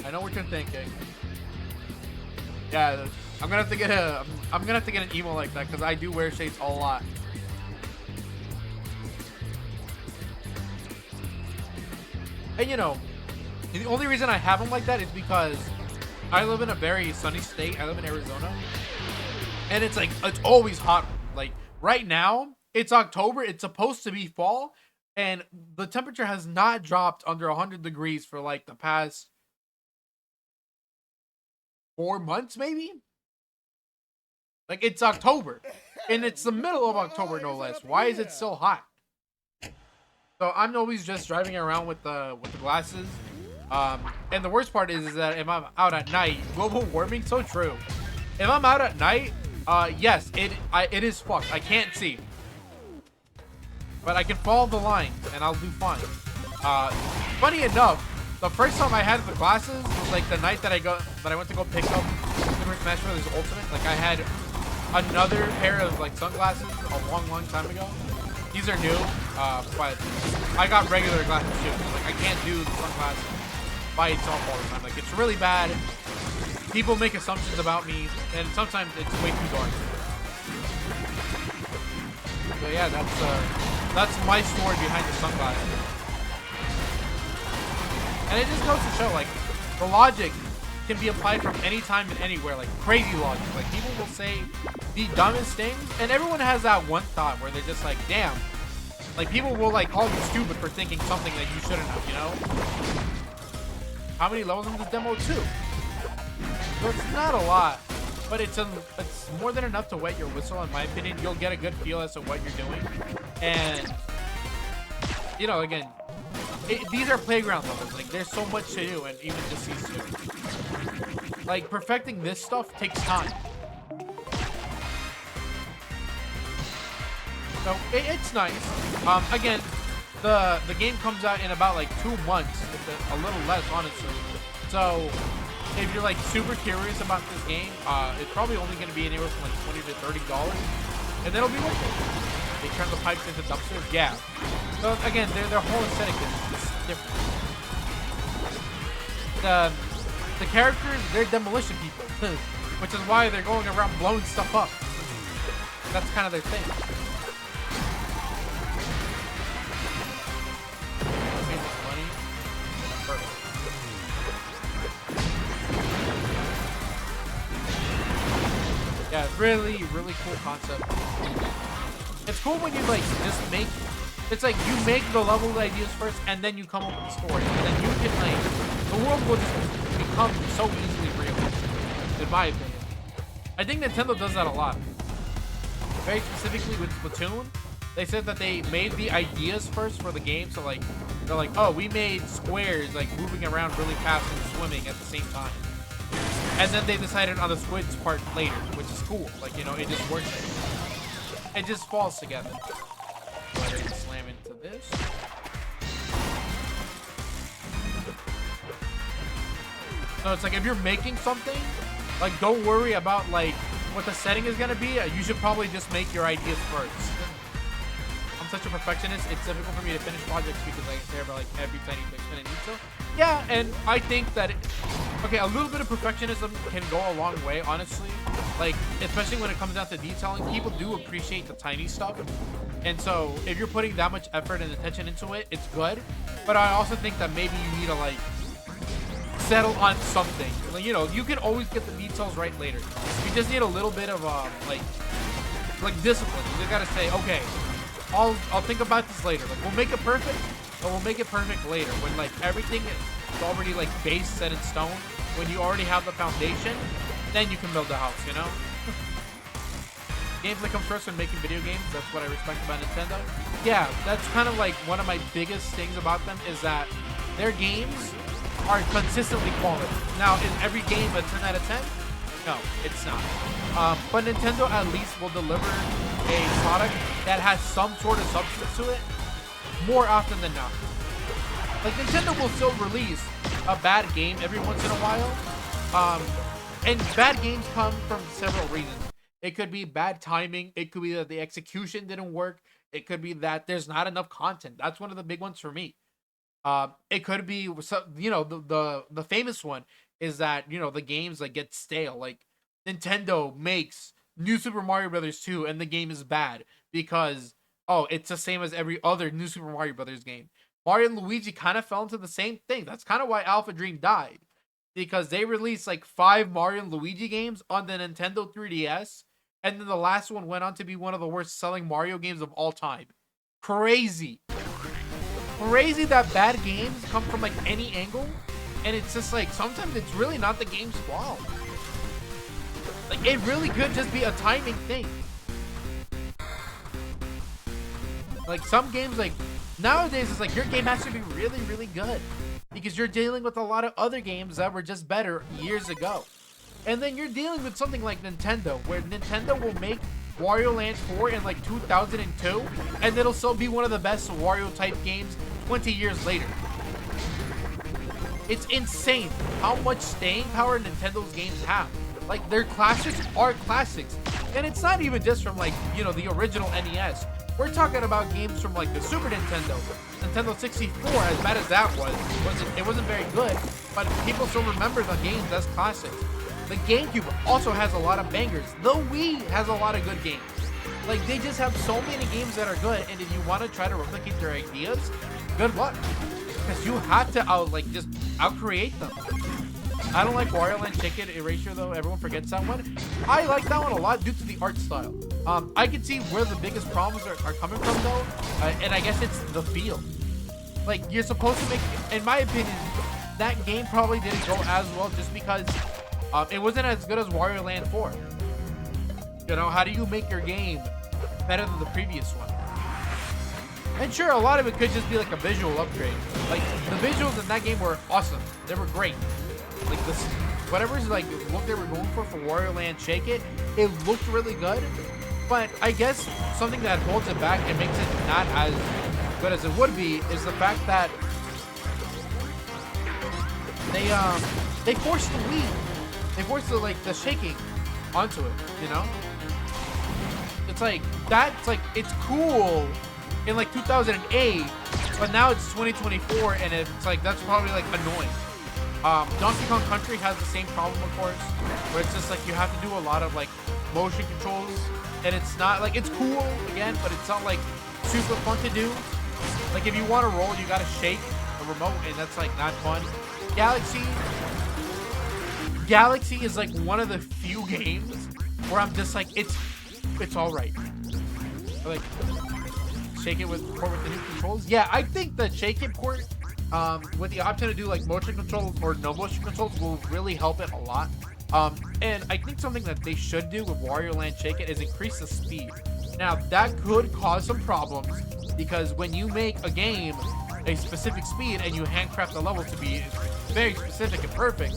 I know what you're thinking. Yeah, I'm gonna have to get an emo like that because I do wear shades a lot. And you know, the only reason I have them like that is because I live in a very sunny state. I live in Arizona, and it's like it's always hot. Like right now, it's October. It's supposed to be fall, and the temperature has not dropped under 100 degrees for like the past 4 months, maybe. Like it's October, and it's the middle of October, no less. Why is it so hot? So I'm always just driving around with the glasses. And the worst part is that if I'm out at night, global warming, so true. If I'm out at night, yes, it is fucked. I can't see, but I can follow the lines and I'll do fine. Funny enough, the first time I had the glasses was like the night that I went to go pick up Super Smash Bros. Ultimate. Like I had another pair of like sunglasses a long time ago. These are new, but I got regular glasses too. Like I can't do the sunglasses by itself all the time. Like it's really bad. People make assumptions about me, and sometimes it's way too dark. But yeah, that's my story behind the sunglasses. And it just goes to show, like, the logic can be applied from any time and anywhere, like crazy logic. Like people will say the dumbest things, and everyone has that one thought where they're just like, damn. Like people will like call you stupid for thinking something that you shouldn't have, you know? How many levels in this demo? 2. So it's not a lot, but it's more than enough to wet your whistle, in my opinion. You'll get a good feel as to what you're doing, and you know, again, these are playground levels. Like there's so much to do, and even just these two. Like perfecting this stuff takes time. So it's nice. Again, the game comes out in about like 2 months, a little less, honestly. So if you're like super curious about this game, it's probably only going to be anywhere from like $20 to $30, and it'll be worth it. They turn the pipes into dumpsters, yeah. So again, their whole aesthetic is different. The characters, they're demolition people, which is why they're going around blowing stuff up. That's kind of their thing. Yeah, it's really cool concept. It's cool when you like just make, it's like you make the level ideas first and then you come up with the story, and then you can like, the world will just become so easily real, in my opinion. I think Nintendo does that a lot. Very specifically with Splatoon, they said that they made the ideas first for the game, so like, they're like, oh, we made squares like moving around really fast and swimming at the same time. And then they decided on the squids part later, which is cool. Like, you know, it just works. It just falls together. Go ahead and slam into this. So it's like if you're making something, like don't worry about like what the setting is gonna be. You should probably just make your ideas first. I'm such a perfectionist. It's difficult for me to finish projects because I care about like every tiny bit and detail. Yeah, and I think that okay, a little bit of perfectionism can go a long way, honestly. Like, especially when it comes down to detailing, people do appreciate the tiny stuff. And so, if you're putting that much effort and attention into it, it's good. But I also think that maybe you need to, like, settle on something. Like, you know, you can always get the details right later. You just need a little bit of, like discipline. You just gotta say, okay, I'll think about this later. Like, we'll make it perfect, but we'll make it perfect later. When, like, everything is already, like, base set in stone. When you already have the foundation, then you can build the house, you know? gameplay comes first when making video games. That's what I respect about Nintendo. Yeah, that's kind of like one of my biggest things about them is that their games are consistently quality. Now, is every game a 10 out of 10? No, it's not. But Nintendo at least will deliver a product that has some sort of substance to it more often than not. Like, Nintendo will still release a bad game every once in a while. And bad games come from several reasons. It could be bad timing. It could be that the execution didn't work. It could be that there's not enough content. That's one of the big ones for me. It could be, you know, the famous one is that, you know, the games like get stale. Like Nintendo makes New Super Mario Brothers 2 and the game is bad because, oh, it's the same as every other New Super Mario Brothers game. Mario and Luigi kind of fell into the same thing. That's kind of why Alpha Dream died. Because they released like 5 Mario and Luigi games on the Nintendo 3DS. And then the last one went on to be one of the worst selling Mario games of all time. Crazy. Crazy that bad games come from like any angle. And it's just like, sometimes it's really not the game's fault. Like, it really could just be a timing thing. Like, some games, like, nowadays, it's like, your game has to be really, really good. Because you're dealing with a lot of other games that were just better years ago. And then you're dealing with something like Nintendo, where Nintendo will make Wario Land 4 in like 2002, and it'll still be one of the best Wario-type games 20 years later. It's insane how much staying power Nintendo's games have. Like, their classics are classics. And it's not even just from, like, you know, the original NES. We're talking about games from, like, the Super Nintendo, Nintendo 64, as bad as that was. It wasn't very good, but people still remember the games as classics. The GameCube also has a lot of bangers. The Wii has a lot of good games. Like, they just have so many games that are good, and if you want to try to replicate their ideas, good luck. Because you have to, just outcreate them. I don't like Wario Land Chicken Erasure, though. Everyone forgets that one. I like that one a lot due to the art style. I can see where the biggest problems are coming from, though, and I guess it's the feel. Like, you're supposed to make, in my opinion, that game probably didn't go as well just because it wasn't as good as Wario Land 4. You know, how do you make your game better than the previous one? And sure, a lot of it could just be like a visual upgrade. Like, the visuals in that game were awesome. They were great. Like, this, whatever's like look they were going for Wario Land Shake It looked really good. But I guess something that holds it back and makes it not as good as it would be is the fact that they forced the Wii. They forced the shaking onto it, you know? It's like, that's like, it's cool in like 2008, but now it's 2024 and it's like, that's probably like annoying. Donkey Kong Country has the same problem, of course, where it's just like you have to do a lot of like motion controls, and it's not like, it's cool again, but it's not like super fun to do. Like, if you want to roll, you gotta shake the remote, and that's like not fun. Galaxy is like one of the few games where I'm just like, it's all right. Like, shake it with port with the new controls. Yeah, I think the shake it port with the option to do like motion controls or no motion controls will really help it a lot. And I think something that they should do with Wario Land Shake It is increase the speed. Now, that could cause some problems because when you make a game a specific speed and you handcraft the levels to be very specific and perfect,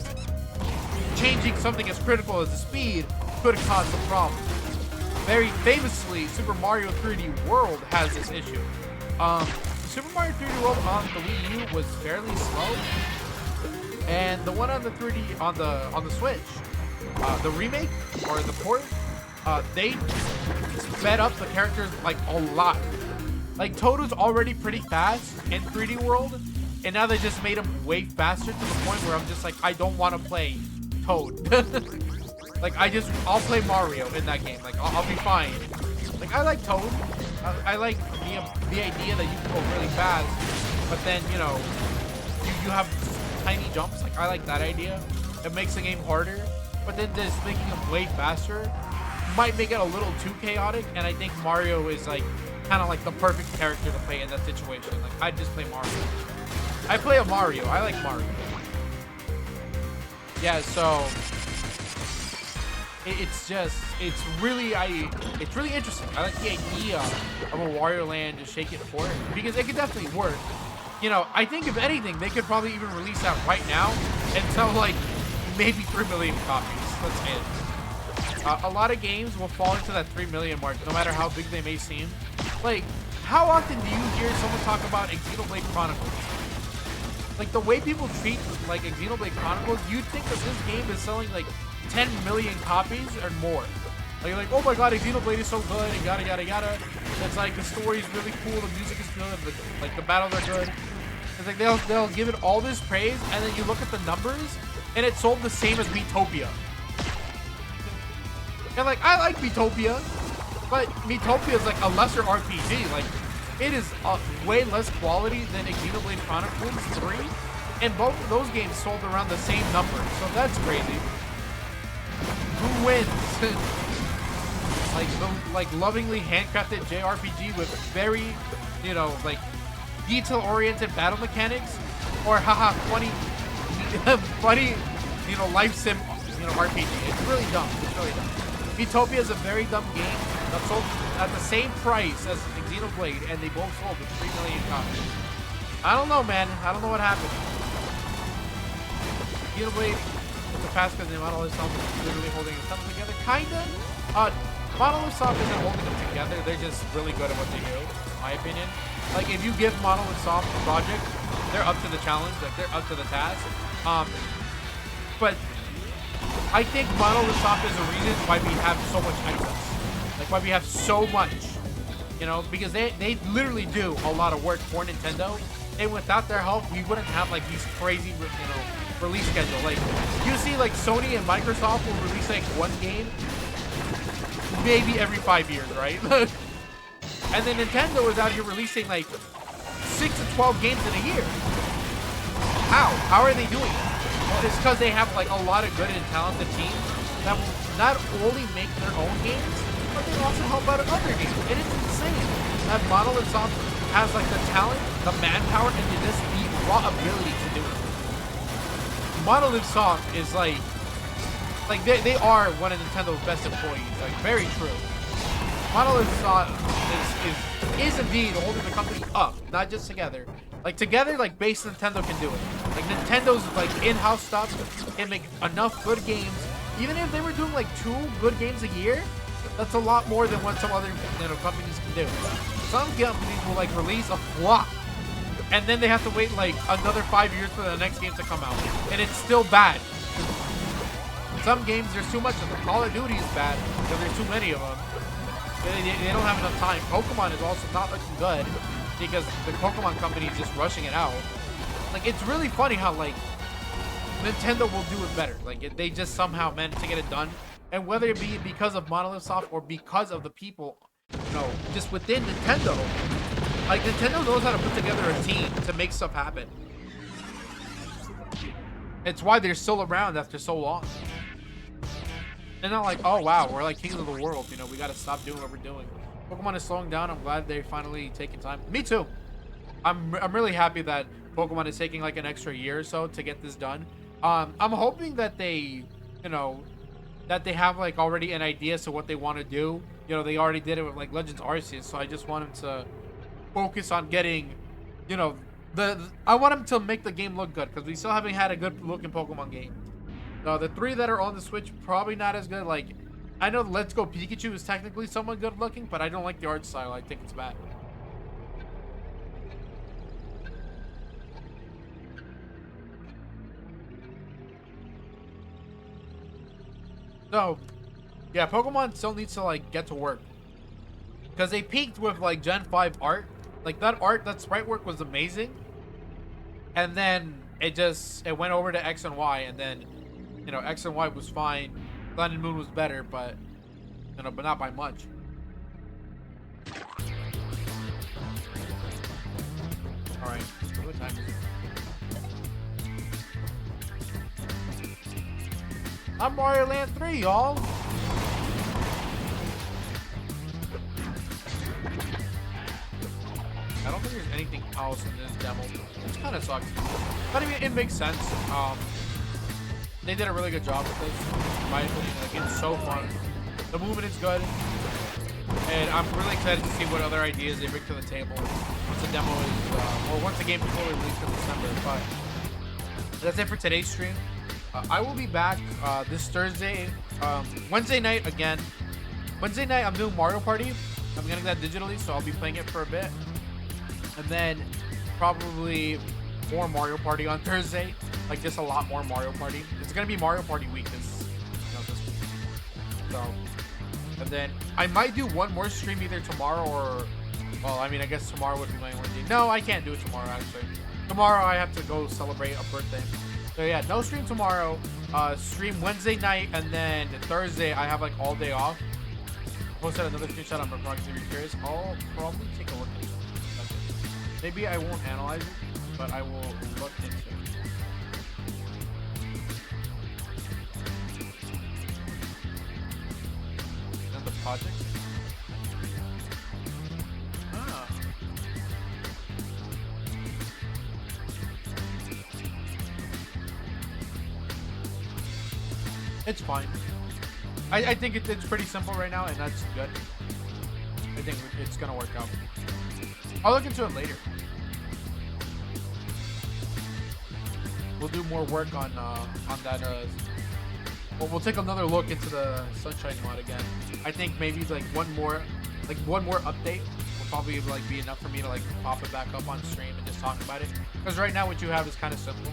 changing something as critical as the speed could cause some problems. Very famously, Super Mario 3D World has this issue. Super Mario 3D World on the Wii U was fairly slow, and the one on the 3D on the Switch, the remake or the port, they sped up the characters like a lot. Like, Toad was already pretty fast in 3D World, and now they just made him way faster to the point where I'm just like, I don't want to play Toad. Like, I'll play Mario in that game. Like, I'll be fine. Like, I like Toad. I like the idea that you can go really fast, but then, you know, you have tiny jumps. Like, I like that idea. It makes the game harder, but then just making him way faster might make it a little too chaotic, and I think Mario is, like, kind of like the perfect character to play in that situation. Like, I'd just play Mario. I play a Mario. I like Mario. Yeah, so it's really interesting. I like the idea of a Wario Land to shake it for it because it could definitely work. You know, I think if anything, they could probably even release that right now and sell like maybe 3 million copies. That's it. A lot of games will fall into that 3 million mark, no matter how big they may seem. Like, how often do you hear someone talk about Xenoblade Chronicles? Like, the way people treat, like, Xenoblade Chronicles, you'd think that this game is selling, like, 10 million copies or more. Like, you're like, oh my god, Xenoblade is so good, and yada, yada, yada. It's like, the story's really cool, the music is good, like, the battles are good. It's like, they'll give it all this praise, and then you look at the numbers, and it sold the same as Miitopia. And, like, I like Miitopia, but Miitopia is, like, a lesser RPG. Like, it is way less quality than Xenoblade Chronicles 3, and both of those games sold around the same number, so that's crazy. Who wins? Like, the, like, lovingly handcrafted JRPG with very, you know, like, detail-oriented battle mechanics, or haha, funny, you know, life sim, you know, RPG. It's really dumb. It's really dumb. Miitopia is a very dumb game that sold at the same price as Xenoblade, and they both sold with 3 million copies. I don't know, man. I don't know what happened. Xenoblade is a fast because the Monolith Soft is literally holding themselves together. Kinda. Monolith Soft isn't holding them together. They're just really good at what they do, in my opinion. Like, if you give Monolith Soft a project, they're up to the challenge. Like, they're up to the task. But I think Monolith Soft is the reason why we have so much items. Like, why we have so much. You know, because they literally do a lot of work for Nintendo. And without their help, we wouldn't have, like, these crazy, you know, release schedule. Like, you see, like, Sony and Microsoft will release, like, one game maybe every 5 years, right? And then Nintendo is out here releasing, like, 6 to 12 games in a year. How are they doing that? Well, it's because they have, like, a lot of good and talented teams that will not only make their own games, but they also help out other games. And it's insane that Monolith Soft has, like, the talent, the manpower, and just the raw ability to do it. Monolith Soft is, like they are one of Nintendo's best employees. Like, very true. Monolith Soft is indeed holding the company up, not just together. Like, together, like, base Nintendo can do it. Like, Nintendo's, like, in-house stuff can make enough good games. Even if they were doing, like, 2 good games a year, that's a lot more than what some other, you know, companies can do. Some companies will, like, release a flop, and then they have to wait, like, another 5 years for the next game to come out, and it's still bad. Some games, there's too much of them. Call of Duty is bad because there's too many of them. They don't have enough time. Pokemon is also not looking good because the Pokemon company is just rushing it out. Like, it's really funny how, like, Nintendo will do it better. Like, they just somehow manage to get it done. And whether it be because of Monolith Soft or because of the people, you know, just within Nintendo, like, Nintendo knows how to put together a team to make stuff happen. It's why they're still around after so long. They're not like, oh wow, we're like kings of the world, you know, we gotta stop doing what we're doing. Pokemon is slowing down. I'm glad they're finally taking time. Me too. I'm really happy that Pokemon is taking like an extra year or so to get this done. I'm hoping that they, you know, that they have like already an idea as to what they want to do. You know, they already did it with like Legends Arceus, so I just want them to focus on getting, you know, I want them to make the game look good because we still haven't had a good looking Pokemon game. The 3 that are on the Switch, probably not as good. Like, I know Let's Go Pikachu is technically somewhat good looking, but I don't like the art style. I think it's bad. So, yeah, Pokemon still needs to, like, get to work. Because they peaked with, like, Gen 5 art. Like, that sprite work was amazing. And then it went over to X and Y, and then, you know, X and Y was fine. Sun and Moon was better, but, you know, but not by much. Alright, what time is it? I'm Mario Land 3, y'all! I don't think there's anything else in this demo. It kind of sucks. But I mean, it makes sense. they did a really good job with this. In my opinion, like it's so fun. The movement is good, and I'm really excited to see what other ideas they bring to the table once the demo is, or once the game is fully released in December. But that's it for today's stream. I will be back this Thursday, Wednesday night again. Wednesday night, I'm doing Mario Party. I'm getting that digitally, so I'll be playing it for a bit. And then probably more Mario Party on Thursday. Like just a lot more Mario Party. It's gonna be Mario Party week this week. So, and then I might do one more stream either tomorrow or, well, I mean, I guess tomorrow would be my only day. No, I can't do it tomorrow actually. Tomorrow I have to go celebrate a birthday. So yeah, no stream tomorrow. Stream Wednesday night, and then Thursday I have like all day off. Posted another screenshot on my Proxy Curious. I'll probably take a look into it. Maybe I won't analyze it, but I will look into it. And the project. Ah. It's fine. I think it's pretty simple right now, and that's good. I think it's gonna work out. I'll look into it later. We'll do more work on that. Well, we'll take another look into the Sunshine mod again. I think maybe like one more update will probably like be enough for me to like pop it back up on stream and just talk about it. Because right now what you have is kind of simple.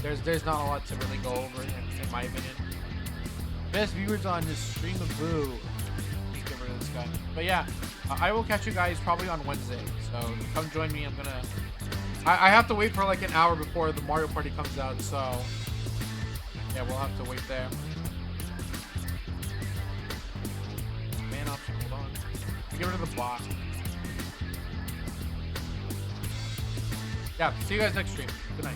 There's not a lot to really go over in my opinion. Best viewers on this stream of boo. Let's get rid of this guy. But yeah, I will catch you guys probably on Wednesday. So come join me. I have to wait for like an hour before the Mario Party comes out. So yeah, we'll have to wait there. Man option, hold on. Get rid of the bot. Yeah, see you guys next stream. Good night.